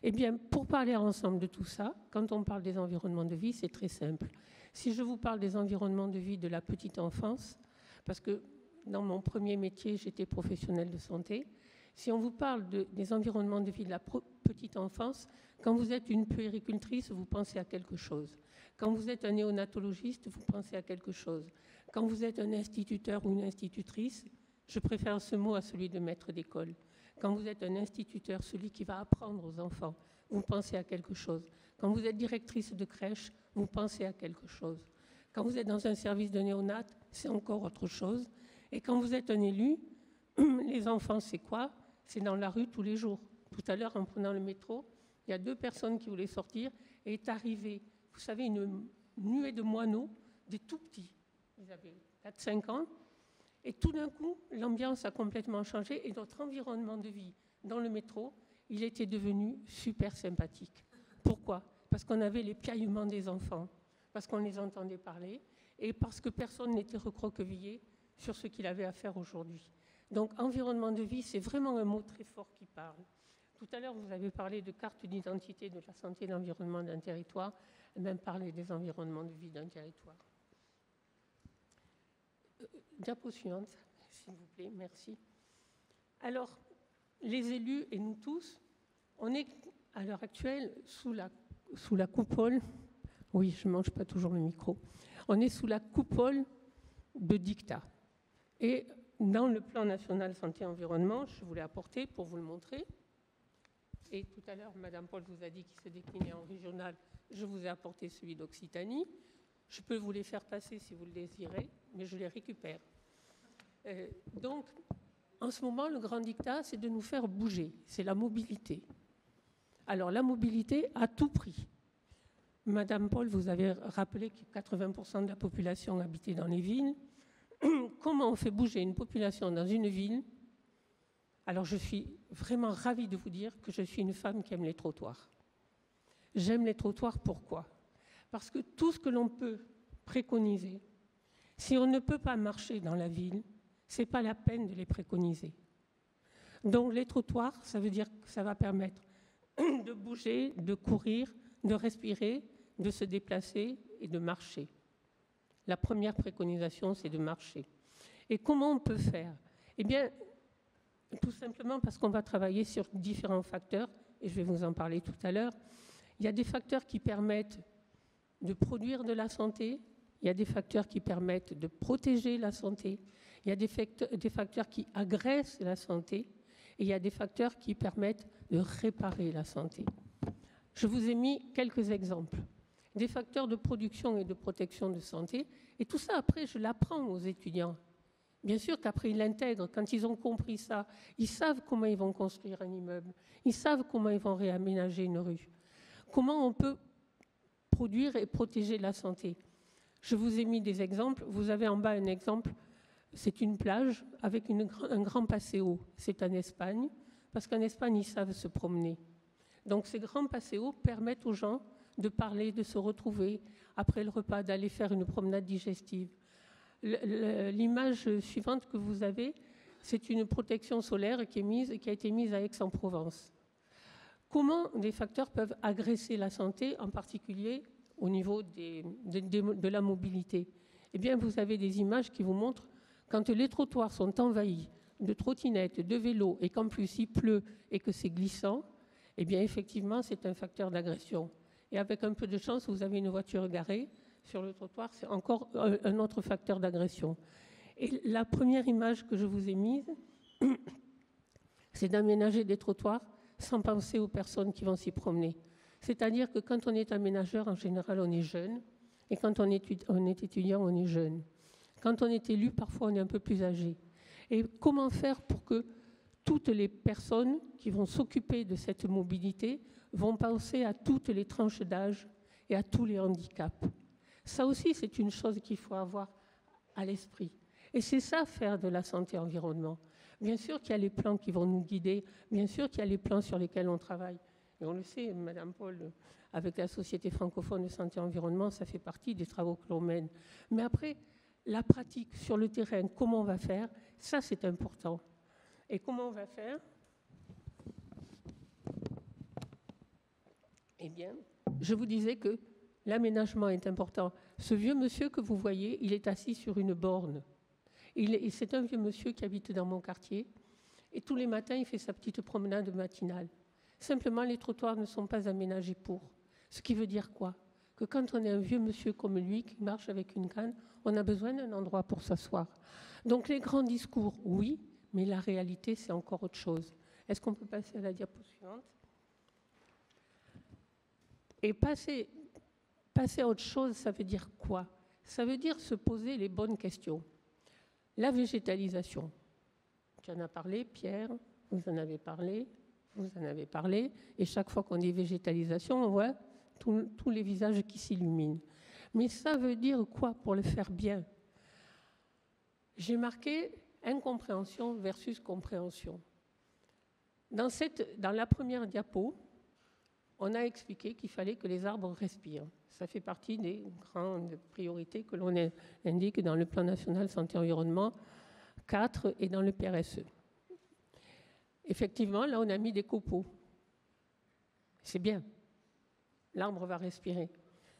Eh bien, pour parler ensemble de tout ça, quand on parle des environnements de vie, c'est très simple. Si je vous parle des environnements de vie de la petite enfance, parce que dans mon premier métier, j'étais professionnelle de santé, si on vous parle des environnements de vie de la petite enfance, quand vous êtes une puéricultrice, vous pensez à quelque chose. Quand vous êtes un néonatologiste, vous pensez à quelque chose. Quand vous êtes un instituteur ou une institutrice, je préfère ce mot à celui de maître d'école. Quand vous êtes un instituteur, celui qui va apprendre aux enfants, vous pensez à quelque chose. Quand vous êtes directrice de crèche, vous pensez à quelque chose. Quand vous êtes dans un service de néonat, c'est encore autre chose. Et quand vous êtes un élu, les enfants, c'est quoi? C'est dans la rue tous les jours. Tout à l'heure, en prenant le métro, il y a 2 personnes qui voulaient sortir et est arrivée, vous savez, une nuée de moineaux, des tout petits. Ils avaient 4-5 ans. Et tout d'un coup, l'ambiance a complètement changé et notre environnement de vie dans le métro, il était devenu super sympathique. Pourquoi? Parce qu'on avait les piaillements des enfants, parce qu'on les entendait parler et parce que personne n'était recroquevillé sur ce qu'il avait à faire aujourd'hui. Donc, environnement de vie, c'est vraiment un mot très fort qui parle. Tout à l'heure, vous avez parlé de carte d'identité de la santé et de l'environnement d'un territoire, et même parlé des environnements de vie d'un territoire. Diapo suivante, s'il vous plaît, merci. Alors, les élus et nous tous, on est à l'heure actuelle sous la coupole, oui, je ne mange pas toujours le micro, on est sous la coupole de dictats. Et dans le plan national santé-environnement, je voulais apporter pour vous le montrer, et tout à l'heure, Madame Paul vous a dit qu'il se déclinait en régional, je vous ai apporté celui d'Occitanie. Je peux vous les faire passer si vous le désirez, mais je les récupère. Donc, en ce moment, le grand dictat, c'est de nous faire bouger. C'est la mobilité. Alors, la mobilité à tout prix. Madame Paul, vous avez rappelé que 80% de la population habitait dans les villes. Comment on fait bouger une population dans une ville? Alors, je suis vraiment ravie de vous dire que je suis une femme qui aime les trottoirs. J'aime les trottoirs, pourquoi? Parce que tout ce que l'on peut préconiser, si on ne peut pas marcher dans la ville, ce n'est pas la peine de les préconiser. Donc les trottoirs, ça veut dire que ça va permettre de bouger, de courir, de respirer, de se déplacer et de marcher. La première préconisation, c'est de marcher. Et comment on peut faire? Eh bien, tout simplement parce qu'on va travailler sur différents facteurs, et je vais vous en parler tout à l'heure. Il y a des facteurs qui permettent de produire de la santé, il y a des facteurs qui permettent de protéger la santé, il il y a des facteurs qui agressent la santé et il y a des facteurs qui permettent de réparer la santé. Je vous ai mis quelques exemples. Des facteurs de production et de protection de santé. Et tout ça, après, je l'apprends aux étudiants. Bien sûr qu'après, ils l'intègrent. Quand ils ont compris ça, ils savent comment ils vont construire un immeuble. Ils savent comment ils vont réaménager une rue. Comment on peut produire et protéger la santé. Je vous ai mis des exemples. Vous avez en bas un exemple. C'est une plage avec un grand passéo. C'est en Espagne, parce qu'en Espagne, ils savent se promener. Donc ces grands passéos permettent aux gens de parler, de se retrouver après le repas, d'aller faire une promenade digestive. L'image suivante que vous avez, c'est une protection solaire qui a été mise à Aix-en-Provence. Comment des facteurs peuvent agresser la santé, en particulier au niveau de la mobilité? Eh bien, vous avez des images qui vous montrent quand les trottoirs sont envahis de trottinettes, de vélos, et qu'en plus il pleut et que c'est glissant, eh bien, effectivement, c'est un facteur d'agression. Et avec un peu de chance, vous avez une voiture garée sur le trottoir, c'est encore un autre facteur d'agression. Et la première image que je vous ai mise, c'est d'aménager des trottoirs sans penser aux personnes qui vont s'y promener. C'est-à-dire que quand on est aménageur, en général, on est jeune, et quand on est étudiant, on est jeune. Quand on est élu, parfois, on est un peu plus âgé. Et comment faire pour que toutes les personnes qui vont s'occuper de cette mobilité vont penser à toutes les tranches d'âge et à tous les handicaps? Ça aussi, c'est une chose qu'il faut avoir à l'esprit. Et c'est ça, faire de la santé-environnement. Bien sûr qu'il y a les plans qui vont nous guider, bien sûr qu'il y a les plans sur lesquels on travaille. Et on le sait, Madame Paul, avec la Société francophone de santé-environnement, ça fait partie des travaux que l'on mène. Mais après, la pratique sur le terrain, comment on va faire, ça c'est important. Et comment on va faire? Eh bien, je vous disais que l'aménagement est important. Ce vieux monsieur que vous voyez, il est assis sur une borne. C'est un vieux monsieur qui habite dans mon quartier. Et tous les matins, il fait sa petite promenade matinale. Simplement, les trottoirs ne sont pas aménagés pour. Ce qui veut dire quoi? Que quand on est un vieux monsieur comme lui, qui marche avec une canne, on a besoin d'un endroit pour s'asseoir. Donc les grands discours, oui, mais la réalité, c'est encore autre chose. Est-ce qu'on peut passer à la diapo suivante? Et passer à autre chose, ça veut dire quoi? Ça veut dire se poser les bonnes questions. La végétalisation, tu en as parlé, Pierre, vous en avez parlé, vous en avez parlé, et chaque fois qu'on dit végétalisation, on voit tous les visages qui s'illuminent. Mais ça veut dire quoi pour le faire bien? J'ai marqué incompréhension versus compréhension. Dans la première diapo, on a expliqué qu'il fallait que les arbres respirent. Ça fait partie des grandes priorités que l'on indique dans le plan national santé-environnement 4 et dans le PRSE. Effectivement, là, on a mis des copeaux. C'est bien. L'arbre va respirer.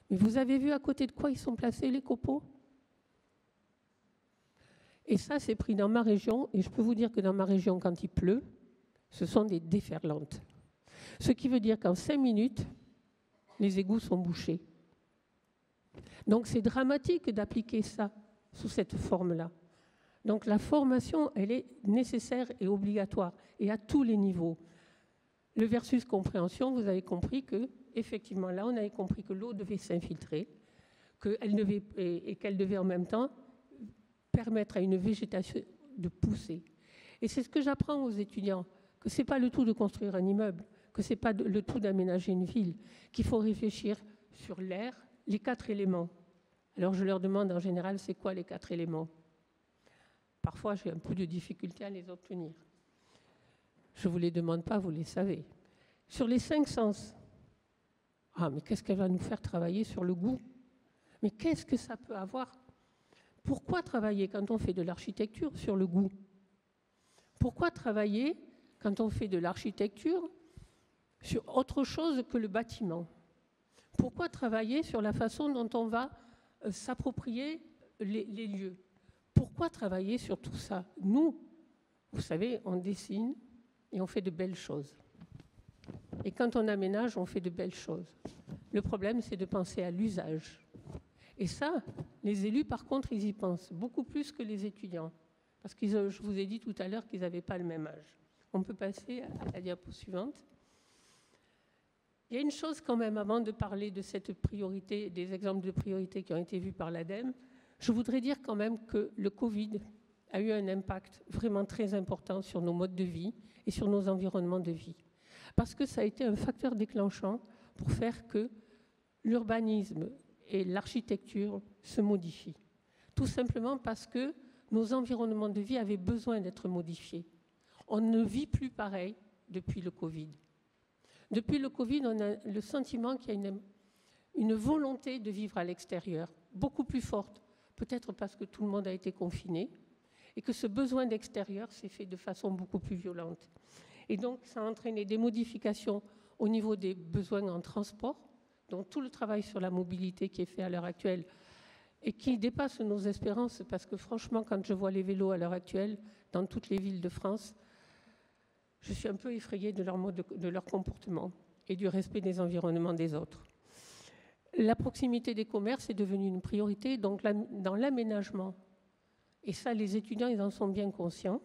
Mais vous avez vu à côté de quoi ils sont placés, les copeaux? Et ça, c'est pris dans ma région. Et je peux vous dire que dans ma région, quand il pleut, ce sont des déferlantes. Ce qui veut dire qu'en 5 minutes, les égouts sont bouchés. Donc c'est dramatique d'appliquer ça sous cette forme-là. Donc la formation, elle est nécessaire et obligatoire, et à tous les niveaux. Le versus compréhension, vous avez compris que, effectivement, là, on avait compris que l'eau devait s'infiltrer, qu'elle devait en même temps permettre à une végétation de pousser. Et c'est ce que j'apprends aux étudiants, que ce n'est pas le tout de construire un immeuble, que ce n'est pas le tout d'aménager une ville, qu'il faut réfléchir sur l'air, les 4 éléments. Alors je leur demande en général, c'est quoi les 4 éléments? Parfois, j'ai un peu de difficulté à les obtenir. Je ne vous les demande pas, vous les savez. Sur les 5 sens, ah, mais qu'est-ce qu'elle va nous faire travailler sur le goût? Mais qu'est-ce que ça peut avoir? Pourquoi travailler quand on fait de l'architecture sur le goût? Pourquoi travailler quand on fait de l'architecture sur autre chose que le bâtiment? Pourquoi travailler sur la façon dont on va s'approprier les lieux? Pourquoi travailler sur tout ça? Nous, vous savez, on dessine et on fait de belles choses. Et quand on aménage, on fait de belles choses. Le problème, c'est de penser à l'usage. Et ça, les élus, par contre, ils y pensent beaucoup plus que les étudiants. parce que je vous ai dit tout à l'heure qu'ils n'avaient pas le même âge. On peut passer à la diapo suivante. Il y a une chose quand même, avant de parler de cette priorité, des exemples de priorité qui ont été vus par l'ADEME, je voudrais dire quand même que le Covid a eu un impact vraiment très important sur nos modes de vie et sur nos environnements de vie. Parce que ça a été un facteur déclenchant pour faire que l'urbanisme et l'architecture se modifient. Tout simplement parce que nos environnements de vie avaient besoin d'être modifiés. On ne vit plus pareil depuis le Covid. Depuis le Covid, on a le sentiment qu'il y a une volonté de vivre à l'extérieur, beaucoup plus forte, peut-être parce que tout le monde a été confiné, et que ce besoin d'extérieur s'est fait de façon beaucoup plus violente. Et donc, ça a entraîné des modifications au niveau des besoins en transport, donc tout le travail sur la mobilité qui est fait à l'heure actuelle, et qui dépasse nos espérances, parce que franchement, quand je vois les vélos à l'heure actuelle, dans toutes les villes de France, je suis un peu effrayée de leur comportement et du respect des environnements des autres. La proximité des commerces est devenue une priorité, donc dans l'aménagement, et ça les étudiants ils en sont bien conscients,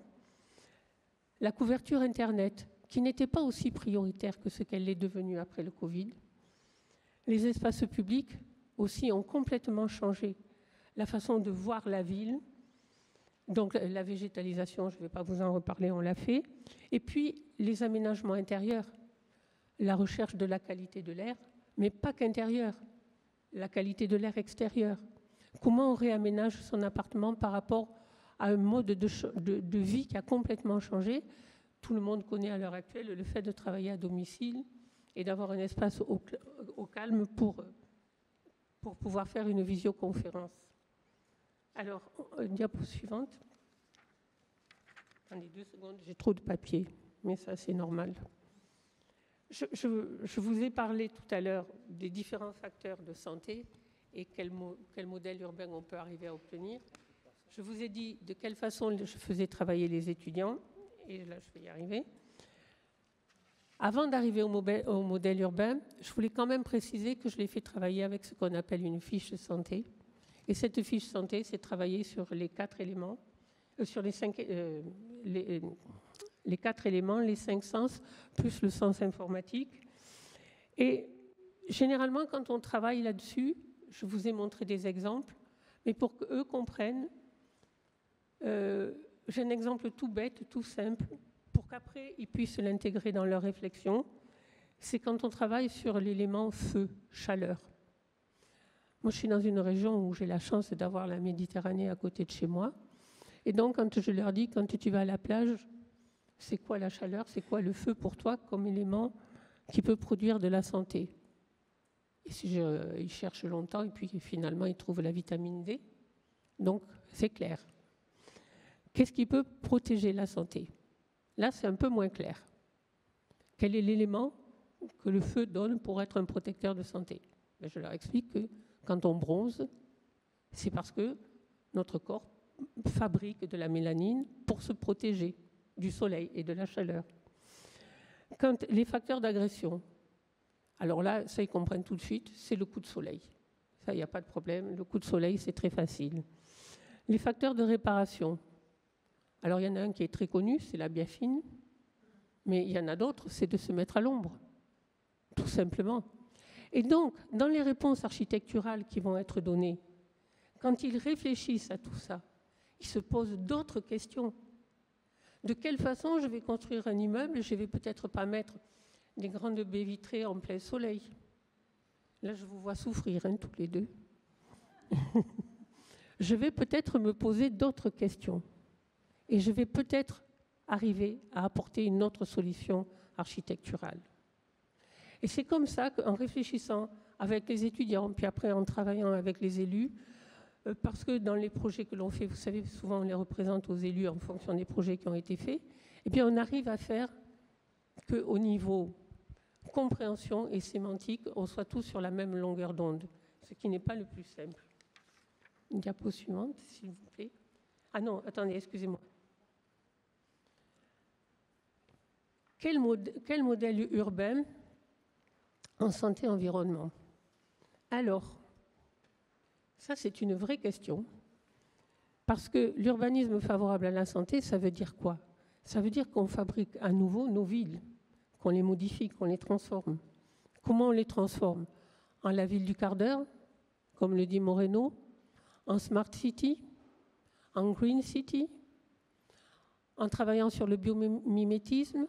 la couverture Internet, qui n'était pas aussi prioritaire que ce qu'elle est devenue après le Covid. Les espaces publics aussi ont complètement changé la façon de voir la ville. Donc la végétalisation, je ne vais pas vous en reparler, on l'a fait. Et puis les aménagements intérieurs, la recherche de la qualité de l'air, mais pas qu'intérieur, la qualité de l'air extérieur. Comment on réaménage son appartement par rapport à un mode de vie qui a complètement changé. Tout le monde connaît à l'heure actuelle le fait de travailler à domicile et d'avoir un espace au calme pour pouvoir faire une visioconférence. Alors, diapo suivante. Attendez 2 secondes, j'ai trop de papier, mais ça c'est normal. Je vous ai parlé tout à l'heure des différents facteurs de santé et quel modèle urbain on peut arriver à obtenir. Je vous ai dit de quelle façon je faisais travailler les étudiants, et là je vais y arriver. Avant d'arriver au modèle urbain, je voulais quand même préciser que je l'ai fait travailler avec ce qu'on appelle une fiche santé. Et cette fiche santé, c'est travailler sur les 4 éléments, sur les 4 éléments, les 5 sens, plus le sens informatique. Et généralement, quand on travaille là-dessus, je vous ai montré des exemples, mais pour qu'eux comprennent, j'ai un exemple tout bête, tout simple, pour qu'après, ils puissent l'intégrer dans leur réflexion. C'est quand on travaille sur l'élément feu, chaleur. Moi, je suis dans une région où j'ai la chance d'avoir la Méditerranée à côté de chez moi. Et donc, quand je leur dis, quand tu vas à la plage, c'est quoi la chaleur, c'est quoi le feu pour toi comme élément qui peut produire de la santé? Et ils cherchent longtemps et puis finalement, ils trouvent la vitamine D. Donc, c'est clair. Qu'est-ce qui peut protéger la santé? Là, c'est un peu moins clair. Quel est l'élément que le feu donne pour être un protecteur de santé? Je leur explique que quand on bronze, c'est parce que notre corps fabrique de la mélanine pour se protéger du soleil et de la chaleur. Quand les facteurs d'agression, alors là, ça ils comprennent tout de suite, c'est le coup de soleil. Ça, il n'y a pas de problème. Le coup de soleil, c'est très facile. Les facteurs de réparation, alors il y en a un qui est très connu, c'est la biafine, mais il y en a d'autres, c'est de se mettre à l'ombre, tout simplement. Et donc, dans les réponses architecturales qui vont être données, quand ils réfléchissent à tout ça, ils se posent d'autres questions. De quelle façon je vais construire un immeuble? Je ne vais peut-être pas mettre des grandes baies vitrées en plein soleil. Là, je vous vois souffrir, tous les deux. Je vais peut-être me poser d'autres questions. Et je vais peut-être arriver à apporter une autre solution architecturale. Et c'est comme ça qu'en réfléchissant avec les étudiants, puis après en travaillant avec les élus, parce que dans les projets que l'on fait, vous savez, souvent on les représente aux élus en fonction des projets qui ont été faits, et bien on arrive à faire qu'au niveau compréhension et sémantique, on soit tous sur la même longueur d'onde, ce qui n'est pas le plus simple. Une diapo suivante, s'il vous plaît. Ah non, attendez, excusez-moi. Quel modèle urbain en santé-environnement? Alors, ça c'est une vraie question. Parce que l'urbanisme favorable à la santé, ça veut dire quoi? Ça veut dire qu'on fabrique à nouveau nos villes, qu'on les modifie, qu'on les transforme. Comment on les transforme? En la ville du quart d'heure, comme le dit Moreno, en Smart City, en Green City, en travaillant sur le biomimétisme,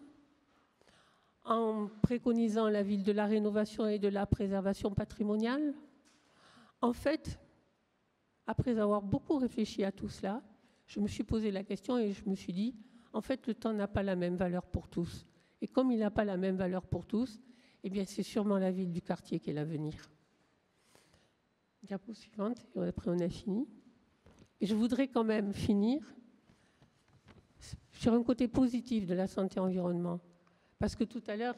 en préconisant la ville de la rénovation et de la préservation patrimoniale. En fait, après avoir beaucoup réfléchi à tout cela, je me suis posé la question et je me suis dit, en fait, le temps n'a pas la même valeur pour tous. Et comme il n'a pas la même valeur pour tous, eh bien, c'est sûrement la ville du quartier qui est l'avenir. Diapo suivante, et après on a fini. Et je voudrais quand même finir sur un côté positif de la santé-environnement. Parce que tout à l'heure,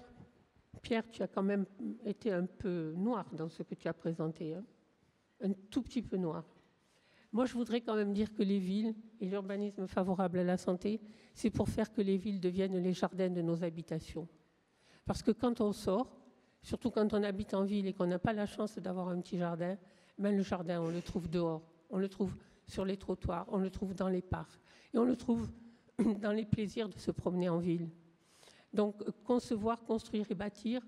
Pierre, tu as quand même été un peu noir dans ce que tu as présenté, hein, un tout petit peu noir. Moi, je voudrais quand même dire que les villes et l'urbanisme favorable à la santé, c'est pour faire que les villes deviennent les jardins de nos habitations. Parce que quand on sort, surtout quand on habite en ville et qu'on n'a pas la chance d'avoir un petit jardin, ben le jardin, on le trouve dehors, on le trouve sur les trottoirs, on le trouve dans les parcs et on le trouve dans les plaisirs de se promener en ville. Donc, concevoir, construire et bâtir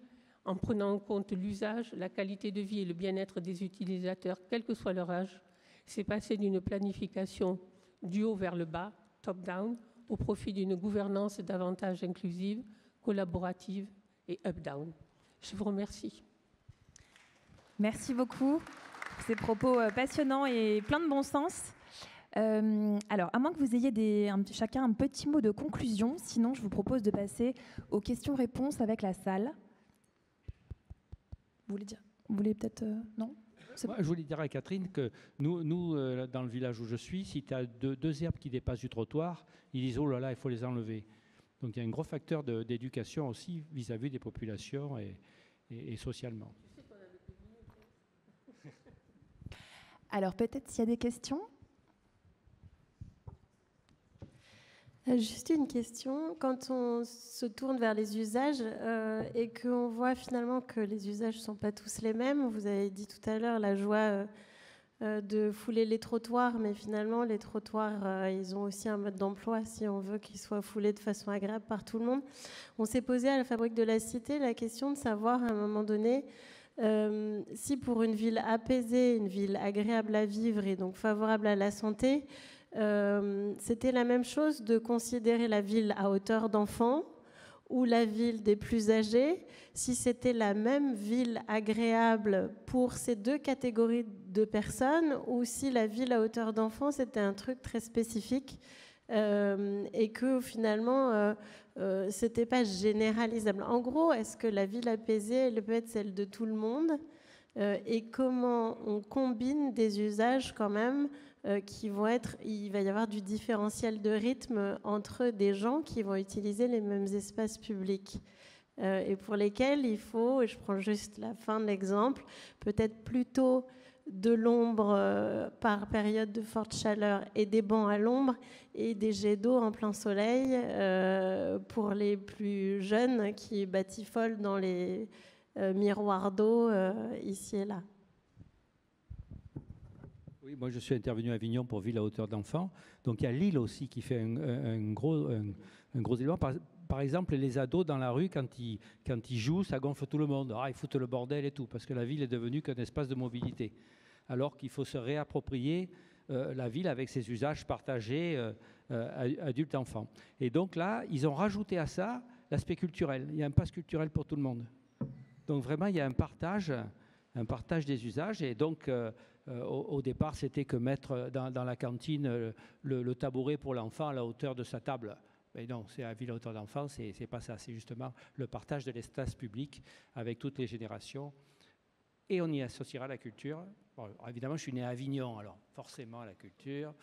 en prenant en compte l'usage, la qualité de vie et le bien-être des utilisateurs, quel que soit leur âge, c'est passer d'une planification du haut vers le bas, top-down, au profit d'une gouvernance davantage inclusive, collaborative et up-down. Je vous remercie. Merci beaucoup pour ces propos passionnants et plein de bon sens. Alors, à moins que vous ayez chacun un petit mot de conclusion, sinon je vous propose de passer aux questions-réponses avec la salle. Vous voulez peut-être... non ? Moi, je voulais dire à Catherine que nous dans le village où je suis, si tu as deux herbes qui dépassent du trottoir, ils disent « oh là là, il faut les enlever ». Donc il y a un gros facteur d'éducation aussi vis-à-vis des populations et socialement. Alors peut-être s'il y a des questions ? Juste une question. Quand on se tourne vers les usages et qu'on voit finalement que les usages ne sont pas tous les mêmes, vous avez dit tout à l'heure la joie de fouler les trottoirs, mais finalement les trottoirs, ils ont aussi un mode d'emploi si on veut qu'ils soient foulés de façon agréable par tout le monde. On s'est posé à la Fabrique de la Cité la question de savoir à un moment donné si pour une ville apaisée, une ville agréable à vivre et donc favorable à la santé, c'était la même chose de considérer la ville à hauteur d'enfant ou la ville des plus âgés, si c'était la même ville agréable pour ces deux catégories de personnes ou si la ville à hauteur d'enfant c'était un truc très spécifique et que finalement c'était pas généralisable. En gros, est-ce que la ville apaisée elle peut être celle de tout le monde et comment on combine des usages quand même qui vont être, il va y avoir du différentiel de rythme entre des gens qui vont utiliser les mêmes espaces publics et pour lesquels il faut, et je prends juste la fin de l'exemple, peut-être plutôt de l'ombre par période de forte chaleur et des bancs à l'ombre et des jets d'eau en plein soleil pour les plus jeunes qui batifolent dans les miroirs d'eau ici et là. Oui, moi je suis intervenu à Avignon pour Ville à hauteur d'enfant. Donc il y a Lille aussi qui fait un gros élément. Par exemple, les ados dans la rue, quand ils jouent, ça gonfle tout le monde. Ils foutent le bordel et tout, parce que la ville est devenue qu'un espace de mobilité. Alors qu'il faut se réapproprier la ville avec ses usages partagés adultes-enfants. Et donc là, ils ont rajouté à ça l'aspect culturel. Il y a un pass culturel pour tout le monde. Donc vraiment, il y a un partage des usages. Et donc, au départ, c'était que mettre dans la cantine le tabouret pour l'enfant à la hauteur de sa table. Mais non, c'est à ville à hauteur d'enfant, c'est pas ça. C'est justement le partage de l'espace public avec toutes les générations. Et on y associera la culture. Bon, évidemment, je suis né à Avignon, alors forcément la culture.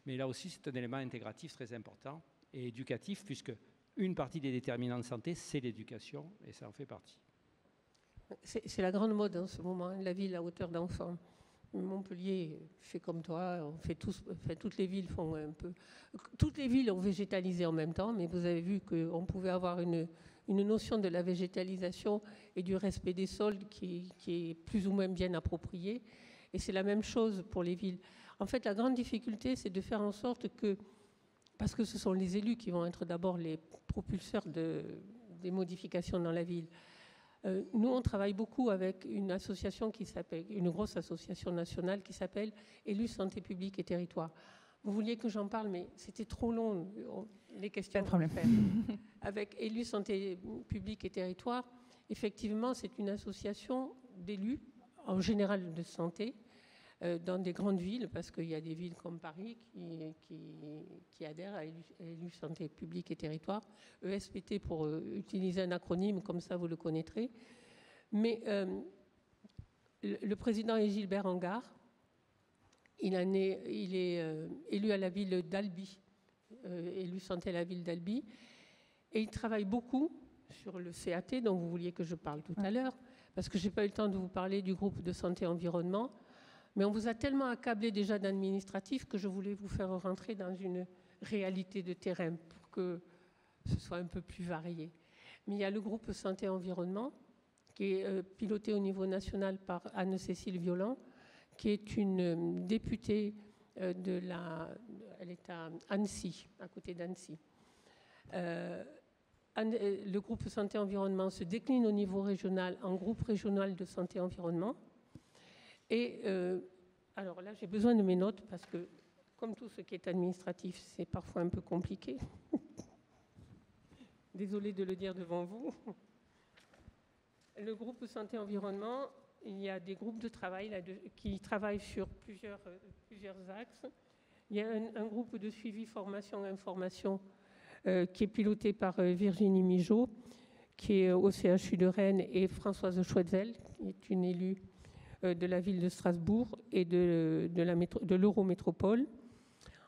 Mais là aussi, c'est un élément intégratif très important et éducatif, puisque une partie des déterminants de santé, c'est l'éducation, et ça en fait partie. C'est la grande mode en ce moment, la ville à hauteur d'enfant. Montpellier fait comme toi, toutes les villes font un peu. Toutes les villes ont végétalisé en même temps, mais vous avez vu qu'on pouvait avoir une notion de la végétalisation et du respect des sols qui est plus ou moins bien appropriée. Et c'est la même chose pour les villes. En fait, la grande difficulté, c'est de faire en sorte que, parce que ce sont les élus qui vont être d'abord les propulseurs des modifications dans la ville. Nous, on travaille beaucoup avec une association qui s'appelle, une grosse association nationale qui s'appelle Élus Santé Publique et Territoire. Vous vouliez que j'en parle, mais c'était trop long, les questions. Pas de problème. Avec Élus Santé Publique et Territoire, effectivement, c'est une association d'élus, en général de santé, dans des grandes villes, parce qu'il y a des villes comme Paris qui adhèrent à Élus Santé Publique et Territoire, ESPT pour utiliser un acronyme, comme ça vous le connaîtrez. Mais le président est Gilbert Angard, il est élu à la ville d'Albi, élu santé à la ville d'Albi, et il travaille beaucoup sur le CAT, dont vous vouliez que je parle tout à l'heure, parce que je n'ai pas eu le temps de vous parler du groupe de santé environnement. Mais on vous a tellement accablé déjà d'administratif que je voulais vous faire rentrer dans une réalité de terrain pour que ce soit un peu plus varié. Mais il y a le groupe santé-environnement qui est piloté au niveau national par Anne-Cécile Violent, qui est une députée elle est à Annecy, à côté d'Annecy. Le groupe santé-environnement se décline au niveau régional en groupe régional de santé-environnement. Et alors là, j'ai besoin de mes notes parce que, comme tout ce qui est administratif, c'est parfois un peu compliqué. Désolée de le dire devant vous. Le groupe santé-environnement, il y a des groupes de travail qui travaillent sur plusieurs axes. Il y a un groupe de suivi formation-information qui est piloté par Virginie Migeot, qui est au CHU de Rennes, et Françoise Schwetzel, qui est une élue de la ville de Strasbourg et de l'Eurométropole.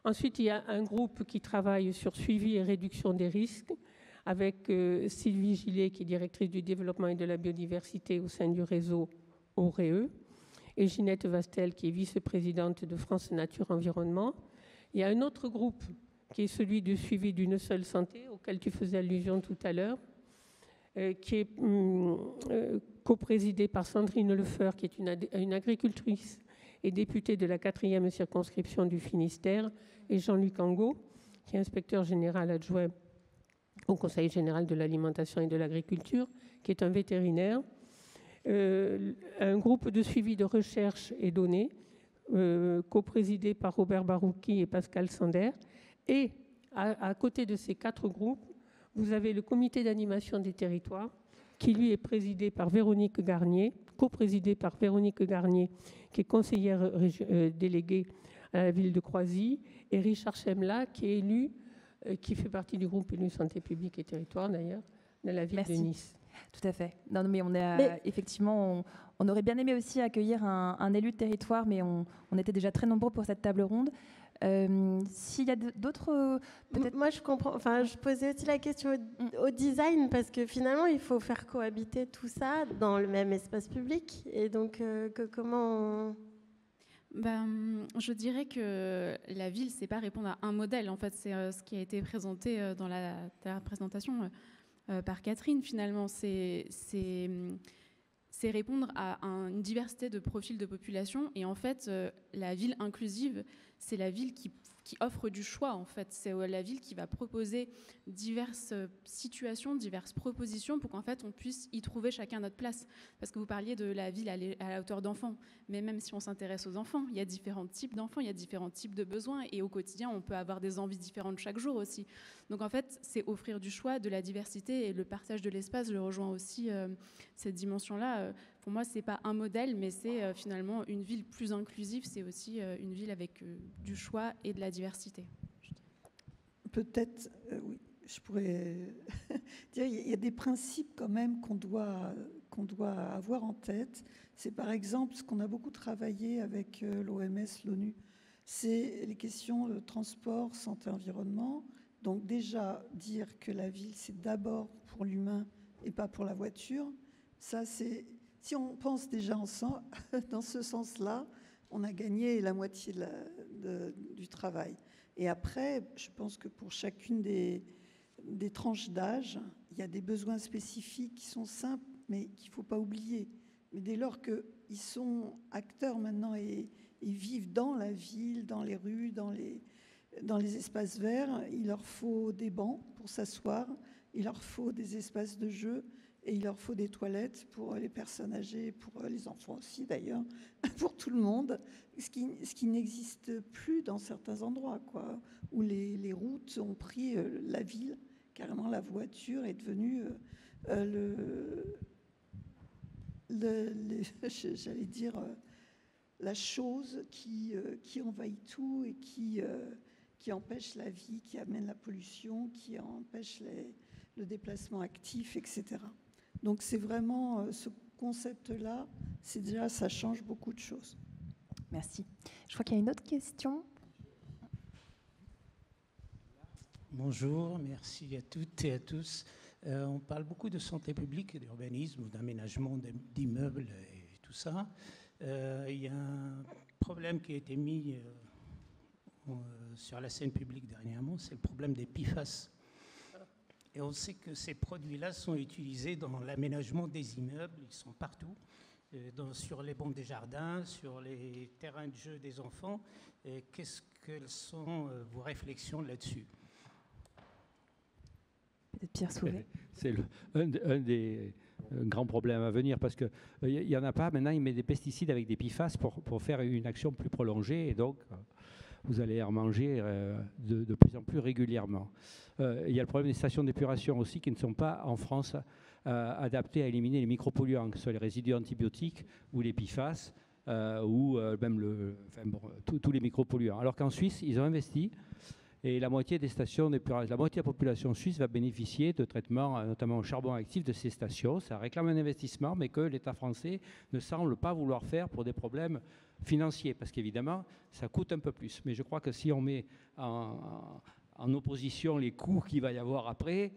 Ensuite, il y a un groupe qui travaille sur suivi et réduction des risques avec Sylvie Gillet, qui est directrice du développement et de la biodiversité au sein du réseau OREE, et Ginette Vastel, qui est vice-présidente de France Nature Environnement. Il y a un autre groupe qui est celui du suivi d'une seule santé, auquel tu faisais allusion tout à l'heure, qui est coprésidée par Sandrine Lefeur, qui est une agricultrice et députée de la 4e circonscription du Finistère, et Jean-Luc Angot, qui est inspecteur général adjoint au Conseil général de l'alimentation et de l'agriculture, qui est un vétérinaire. Un groupe de suivi de recherche et données, coprésidé par Robert Barouki et Pascal Sander. Et à côté de ces 4 groupes, vous avez le comité d'animation des territoires, qui lui est présidé par Véronique Garnier, coprésidé par Véronique Garnier, qui est conseillère déléguée à la ville de Croisy, et Richard Chemla, qui est élu, qui fait partie du groupe élu Santé publique et territoire d'ailleurs, de la ville de Nice. Tout à fait. Non, mais effectivement, on aurait bien aimé aussi accueillir un élu de territoire, mais on était déjà très nombreux pour cette table ronde. S'il y a d'autres... peut-être... Moi, je comprends. Enfin, je posais aussi la question au design, parce que finalement, il faut faire cohabiter tout ça dans le même espace public. Et donc, comment... Je dirais que la ville, c'est pas répondre à un modèle. En fait, c'est ce qui a été présenté dans la présentation par Catherine. Finalement, c'est répondre à une diversité de profils de population. Et en fait, la ville inclusive, c'est la ville qui offre du choix. En fait, c'est la ville qui va proposer diverses situations, diverses propositions pour qu'en fait on puisse y trouver chacun notre place. Parce que vous parliez de la ville à la hauteur d'enfants, mais même si on s'intéresse aux enfants, il y a différents types d'enfants, il y a différents types de besoins, et au quotidien on peut avoir des envies différentes chaque jour aussi. Donc en fait, c'est offrir du choix, de la diversité, et le partage de l'espace. Je rejoins aussi cette dimension-là. Pour moi, c'est pas un modèle, mais c'est finalement une ville plus inclusive. C'est aussi une ville avec du choix et de la diversité. Peut-être, oui, je pourrais dire, il y a des principes quand même qu'on doit avoir en tête. C'est par exemple ce qu'on a beaucoup travaillé avec l'OMS, l'ONU, c'est les questions de transport, santé, environnement. Donc déjà, dire que la ville, c'est d'abord pour l'humain et pas pour la voiture, ça c'est... Si on pense déjà ensemble, dans ce sens-là, on a gagné la moitié du travail. Et après, je pense que pour chacune des tranches d'âge, il y a des besoins spécifiques qui sont simples, mais qu'il ne faut pas oublier. Mais dès lors qu'ils sont acteurs maintenant et ils vivent dans la ville, dans les rues, dans les espaces verts. Il leur faut des bancs pour s'asseoir, il leur faut des espaces de jeu et il leur faut des toilettes pour les personnes âgées, pour les enfants aussi d'ailleurs, pour tout le monde, ce qui n'existe plus dans certains endroits, quoi, où les routes ont pris la ville, carrément la voiture est devenue j'allais dire, la chose qui envahit tout et qui empêche la vie, qui amène la pollution, qui empêche le déplacement actif, etc. Donc c'est vraiment ce concept-là, ça change beaucoup de choses. Merci. Je crois qu'il y a une autre question. Bonjour, merci à toutes et à tous. On parle beaucoup de santé publique, d'urbanisme, d'aménagement d'immeubles et tout ça. Il y a un problème qui a été mis sur la scène publique dernièrement, c'est le problème des PFAS. Et on sait que ces produits-là sont utilisés dans l'aménagement des immeubles, ils sont partout, sur les bancs des jardins, sur les terrains de jeu des enfants. Quelles sont vos réflexions là-dessus ? Peut-être Pierre Souvet. C'est un des grands problèmes à venir parce qu'il n'y en a pas. Maintenant, ils mettent des pesticides avec des PFAS pour faire une action plus prolongée et donc vous allez en manger de plus en plus régulièrement. Il y a le problème des stations d'épuration aussi qui ne sont pas en France adaptées à éliminer les micropolluants, que ce soit les résidus antibiotiques ou les PFAS ou même tous les micropolluants. Alors qu'en Suisse, ils ont investi. Et la moitié des stations d'épuration, la moitié de la population suisse va bénéficier de traitements, notamment au charbon actif de ces stations. Ça réclame un investissement, mais que l'État français ne semble pas vouloir faire pour des problèmes financiers, parce qu'évidemment, ça coûte un peu plus. Mais je crois que si on met en opposition les coûts qu'il va y avoir après,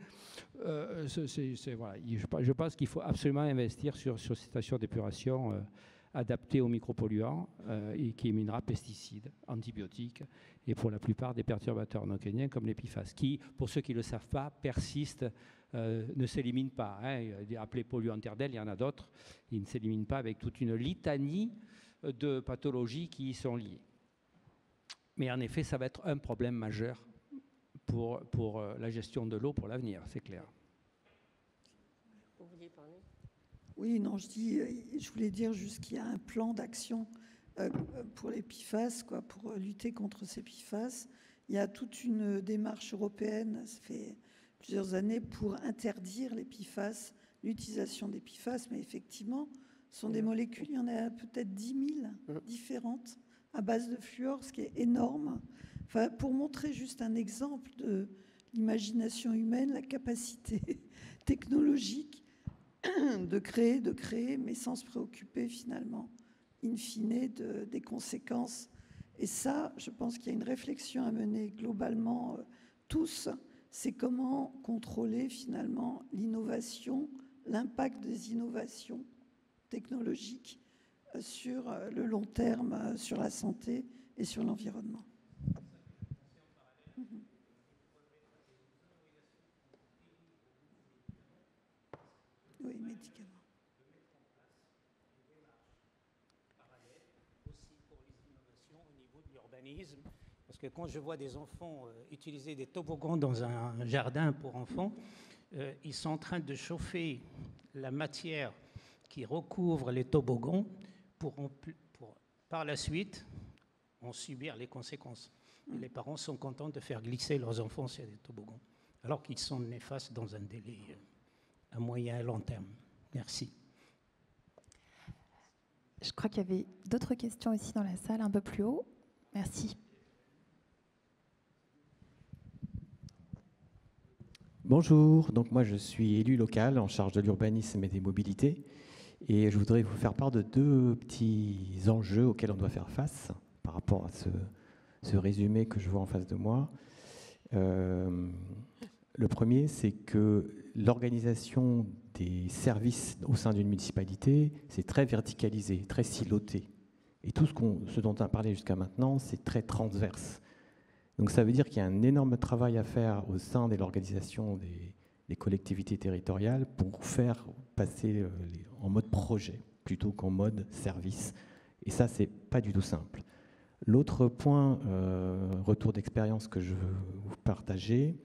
voilà. Je pense qu'il faut absolument investir sur ces stations d'épuration adaptées aux micropolluants et qui éliminera pesticides, antibiotiques et pour la plupart des perturbateurs endocriniens comme les PFAS, qui, pour ceux qui ne le savent pas, persistent, ne s'éliminent pas. Appelés polluants terrestres, il y en a d'autres, ils ne s'éliminent pas avec toute une litanie de pathologies qui y sont liées. Mais en effet, ça va être un problème majeur pour la gestion de l'eau pour l'avenir, c'est clair. Vous vouliez parler ? Oui, non, je voulais dire juste qu'il y a un plan d'action pour les PFAS, pour lutter contre ces PFAS. Il y a toute une démarche européenne, ça fait plusieurs années, pour interdire les PFAS, l'utilisation des PFAS, mais effectivement, ce sont des molécules, il y en a peut-être 10 000 différentes à base de fluor, ce qui est énorme. Enfin, pour montrer juste un exemple de l'imagination humaine, la capacité technologique de créer, mais sans se préoccuper finalement, in fine, des conséquences. Et ça, je pense qu'il y a une réflexion à mener globalement tous, c'est comment contrôler finalement l'innovation, l'impact des innovations technologiques sur le long terme, sur la santé et sur l'environnement. Oui, médicaments. Aussi pour les innovations au niveau de l'urbanisme, parce que quand je vois des enfants utiliser des toboggans dans un jardin pour enfants, ils sont en train de chauffer la matière qui recouvre les toboggans pour par la suite en subir les conséquences. Et les parents sont contents de faire glisser leurs enfants sur des toboggans, alors qu'ils sont néfastes dans un délai à moyen et long terme. Merci. Je crois qu'il y avait d'autres questions aussi dans la salle, un peu plus haut. Merci. Bonjour, donc moi je suis élu local en charge de l'urbanisme et des mobilités et je voudrais vous faire part de deux petits enjeux auxquels on doit faire face par rapport à ce résumé que je vois en face de moi. Le premier, c'est que l'organisation des services au sein d'une municipalité, c'est très verticalisé, très siloté. Et tout ce dont on a parlé jusqu'à maintenant, c'est très transverse. Donc ça veut dire qu'il y a un énorme travail à faire au sein de l'organisation des collectivités territoriales pour faire passer en mode projet plutôt qu'en mode service. Et ça, c'est pas du tout simple. L'autre point, retour d'expérience que je veux vous partager,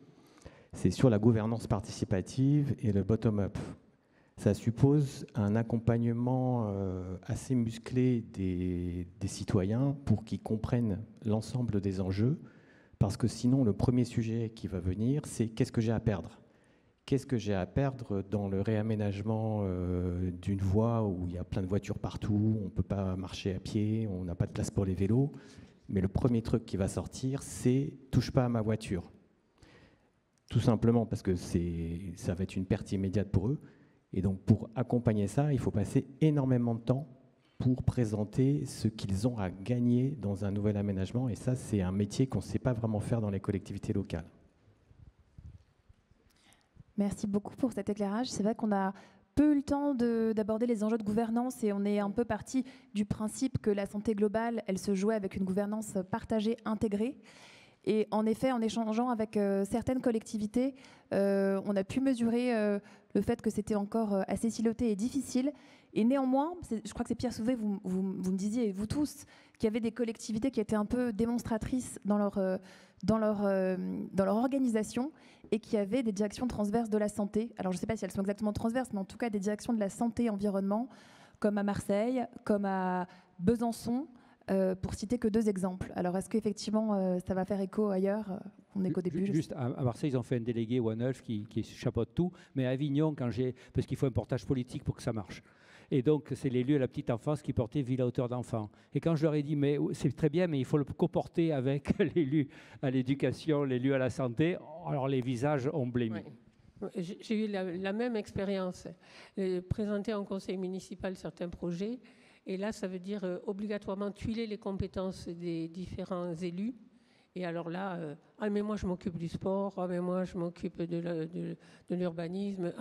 c'est sur la gouvernance participative et le bottom-up. Ça suppose un accompagnement assez musclé des citoyens pour qu'ils comprennent l'ensemble des enjeux, parce que sinon, le premier sujet qui va venir, c'est qu'est-ce que j'ai à perdre ? Qu'est-ce que j'ai à perdre dans le réaménagement d'une voie où il y a plein de voitures partout, on ne peut pas marcher à pied, on n'a pas de place pour les vélos. Mais le premier truc qui va sortir, c'est « touche pas à ma voiture ». Tout simplement parce que ça va être une perte immédiate pour eux. Et donc pour accompagner ça, il faut passer énormément de temps pour présenter ce qu'ils ont à gagner dans un nouvel aménagement. Et ça, c'est un métier qu'on ne sait pas vraiment faire dans les collectivités locales. Merci beaucoup pour cet éclairage. C'est vrai qu'on a peu eu le temps d'aborder les enjeux de gouvernance et on est un peu parti du principe que la santé globale, elle se jouait avec une gouvernance partagée, intégrée. Et en effet, en échangeant avec certaines collectivités, on a pu mesurer le fait que c'était encore assez siloté et difficile. Et néanmoins, je crois que c'est Pierre Souvet, vous me disiez, et vous tous, qu'il y avait des collectivités qui étaient un peu démonstratrices dans leur organisation et qui avaient des directions transverses de la santé. Alors je ne sais pas si elles sont exactement transverses, mais en tout cas des directions de la santé environnement, comme à Marseille, comme à Besançon, pour citer que 2 exemples. Alors est-ce qu'effectivement ça va faire écho ailleurs? On est qu'au début. Juste à Marseille, ils ont fait un délégué ou un elfe qui chapeaute tout, mais à Avignon, parce qu'il faut un portage politique pour que ça marche. Et donc, c'est l'élu à la petite enfance qui portait Ville à hauteur d'enfant. Et quand je leur ai dit, mais c'est très bien, mais il faut le comporter avec l'élu à l'éducation, l'élu à la santé, alors les visages ont blêmi. Ouais. J'ai eu la même expérience. Présenter en conseil municipal certains projets, et là, ça veut dire obligatoirement tuiler les compétences des différents élus. Et alors là, ah mais moi je m'occupe du sport, ah mais moi je m'occupe de l'urbanisme,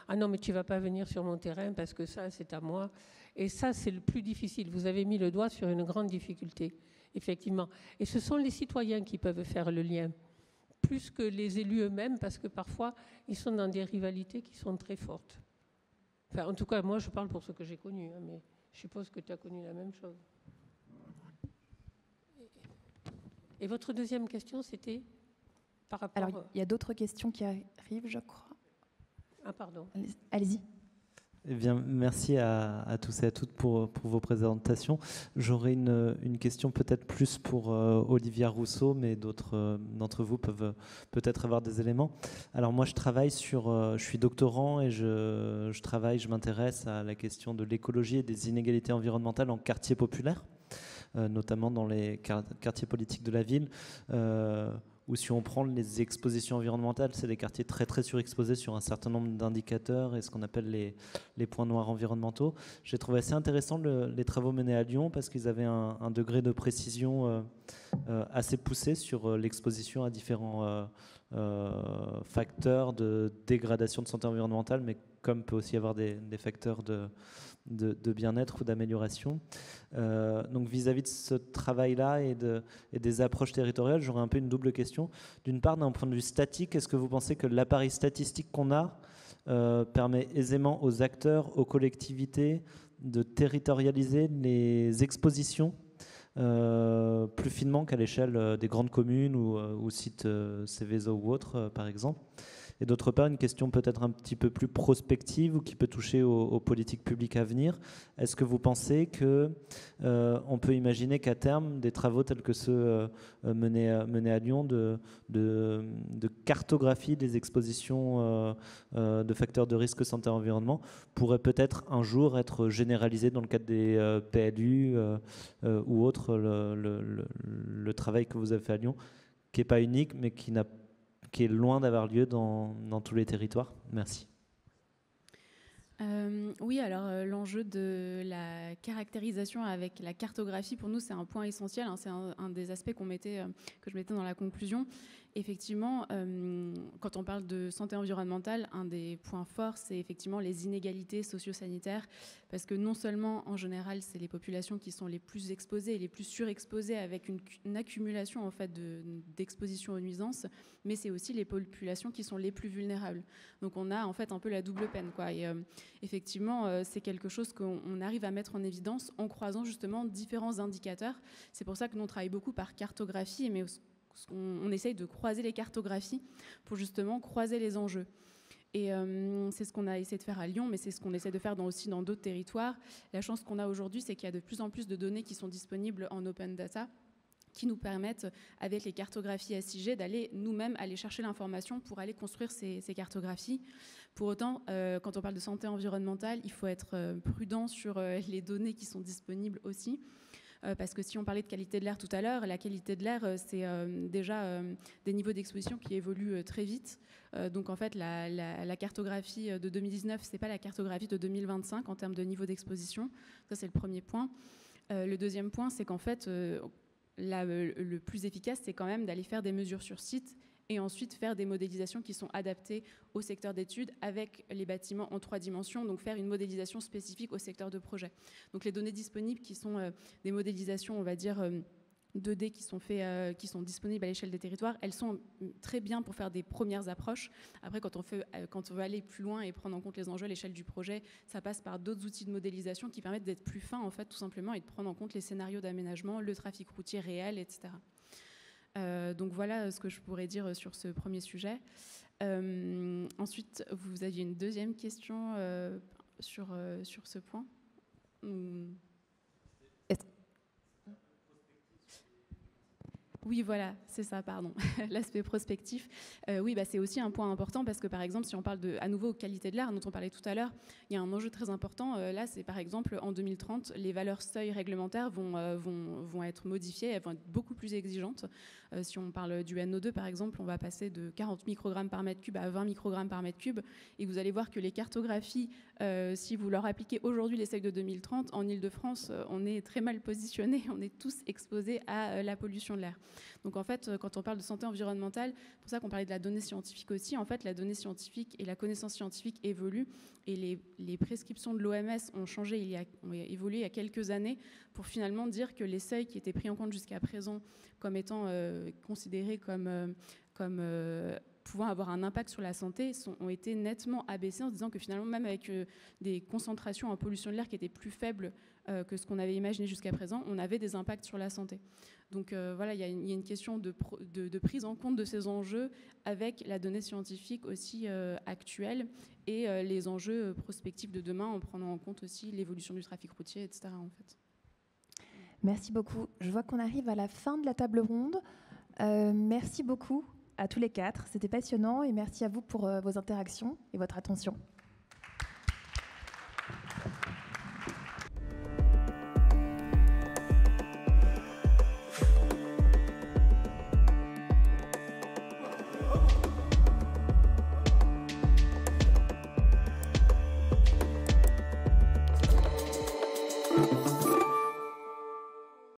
ah non mais tu vas pas venir sur mon terrain parce que ça c'est à moi. Et ça c'est le plus difficile. Vous avez mis le doigt sur une grande difficulté, effectivement. Et ce sont les citoyens qui peuvent faire le lien, plus que les élus eux-mêmes, parce que parfois ils sont dans des rivalités qui sont très fortes. Enfin, en tout cas, moi je parle pour ce que j'ai connu, hein, mais je suppose que tu as connu la même chose. Et votre deuxième question, c'était par rapport... Alors, il y a d'autres questions qui arrivent, je crois. Ah, pardon. Allez-y. Eh bien, merci à tous et à toutes pour vos présentations. J'aurais une question peut-être plus pour Olivia Rousseau, mais d'autres d'entre vous peuvent peut-être avoir des éléments. Alors moi, je suis doctorant et je m'intéresse à la question de l'écologie et des inégalités environnementales en quartier populaire, notamment dans les quartiers politiques de la ville, où si on prend les expositions environnementales, c'est des quartiers très très surexposés sur un certain nombre d'indicateurs et ce qu'on appelle les points noirs environnementaux. J'ai trouvé assez intéressant les travaux menés à Lyon parce qu'ils avaient un degré de précision assez poussé sur l'exposition à différents facteurs de dégradation de santé environnementale, mais comme peut aussi y avoir des facteurs de bien-être ou d'amélioration. Donc vis-à-vis de ce travail-là et des approches territoriales, j'aurais un peu une double question. D'une part, d'un point de vue statique, est-ce que vous pensez que l'appareil statistique qu'on a permet aisément aux acteurs, aux collectivités de territorialiser les expositions plus finement qu'à l'échelle des grandes communes ou sites Céveso ou autres, par exemple? Et d'autre part, une question peut-être un petit peu plus prospective ou qui peut toucher aux politiques publiques à venir. Est-ce que vous pensez qu'on peut imaginer qu'à terme, des travaux tels que ceux menés à Lyon de cartographie des expositions de facteurs de risque santé-environnement pourraient peut-être un jour être généralisés dans le cadre des PLU ou autres, le travail que vous avez fait à Lyon, qui n'est pas unique, mais qui est loin d'avoir lieu dans tous les territoires. Merci. Oui, alors l'enjeu de la caractérisation avec la cartographie, pour nous, c'est un point essentiel. Hein, c'est un des aspects que je mettais dans la conclusion. Effectivement, quand on parle de santé environnementale, un des points forts, c'est effectivement les inégalités socio-sanitaires, parce que non seulement, en général, c'est les populations qui sont les plus exposées et les plus surexposées avec une accumulation en fait, d'exposition aux nuisances, mais c'est aussi les populations qui sont les plus vulnérables. Donc on a en fait un peu la double peine, quoi. Et, effectivement, c'est quelque chose qu'on arrive à mettre en évidence en croisant justement différents indicateurs. C'est pour ça que nous, on travaille beaucoup par cartographie, mais on essaye de croiser les cartographies pour justement croiser les enjeux. Et c'est ce qu'on a essayé de faire à Lyon, mais c'est ce qu'on essaie de faire aussi dans d'autres territoires. La chance qu'on a aujourd'hui, c'est qu'il y a de plus en plus de données qui sont disponibles en open data, qui nous permettent, avec les cartographies SIG, d'aller nous-mêmes aller chercher l'information pour aller construire ces cartographies. Pour autant, quand on parle de santé environnementale, il faut être prudent sur les données qui sont disponibles aussi. Parce que si on parlait de qualité de l'air tout à l'heure, la qualité de l'air, c'est déjà des niveaux d'exposition qui évoluent très vite. Donc en fait, la cartographie de 2019, ce n'est pas la cartographie de 2025 en termes de niveau d'exposition. Ça, c'est le premier point. Le deuxième point, c'est qu'en fait, le plus efficace, c'est quand même d'aller faire des mesures sur site et ensuite faire des modélisations qui sont adaptées au secteur d'études avec les bâtiments en 3 dimensions, donc faire une modélisation spécifique au secteur de projet. Donc les données disponibles qui sont des modélisations, on va dire, 2D qui sont disponibles à l'échelle des territoires, elles sont très bien pour faire des premières approches. Après, quand on veut aller plus loin et prendre en compte les enjeux à l'échelle du projet, ça passe par d'autres outils de modélisation qui permettent d'être plus fins, en fait, tout simplement, et de prendre en compte les scénarios d'aménagement, le trafic routier réel, etc. Donc voilà ce que je pourrais dire sur ce premier sujet. Ensuite, vous aviez une deuxième question sur ce point. Oui, voilà, c'est ça, pardon. L'aspect prospectif. Oui, c'est aussi un point important parce que, par exemple, si on parle à nouveau qualité de l'air dont on parlait tout à l'heure, il y a un enjeu très important. Là, c'est par exemple, en 2030, les valeurs seuil réglementaires vont être modifiées, elles vont être beaucoup plus exigeantes. Si on parle du NO2, par exemple, on va passer de 40 microgrammes par mètre cube à 20 microgrammes par mètre cube. Et vous allez voir que les cartographies, si vous leur appliquez aujourd'hui les seuils de 2030, en Ile-de-France, on est très mal positionnés, on est tous exposés à la pollution de l'air. Donc en fait, quand on parle de santé environnementale, c'est pour ça qu'on parlait de la donnée scientifique aussi, en fait, la donnée scientifique et la connaissance scientifique évoluent et les prescriptions de l'OMS ont évolué il y a quelques années pour finalement dire que les seuils qui étaient pris en compte jusqu'à présent comme étant considérés comme pouvant avoir un impact sur la santé ont été nettement abaissés en se disant que finalement, même avec des concentrations en pollution de l'air qui étaient plus faibles que ce qu'on avait imaginé jusqu'à présent, on avait des impacts sur la santé. Donc voilà, il y a une question de prise en compte de ces enjeux avec la donnée scientifique aussi actuelle et les enjeux prospectifs de demain en prenant en compte aussi l'évolution du trafic routier, etc. En fait. Merci beaucoup. Je vois qu'on arrive à la fin de la table ronde. Merci beaucoup à tous les 4. C'était passionnant et merci à vous pour vos interactions et votre attention.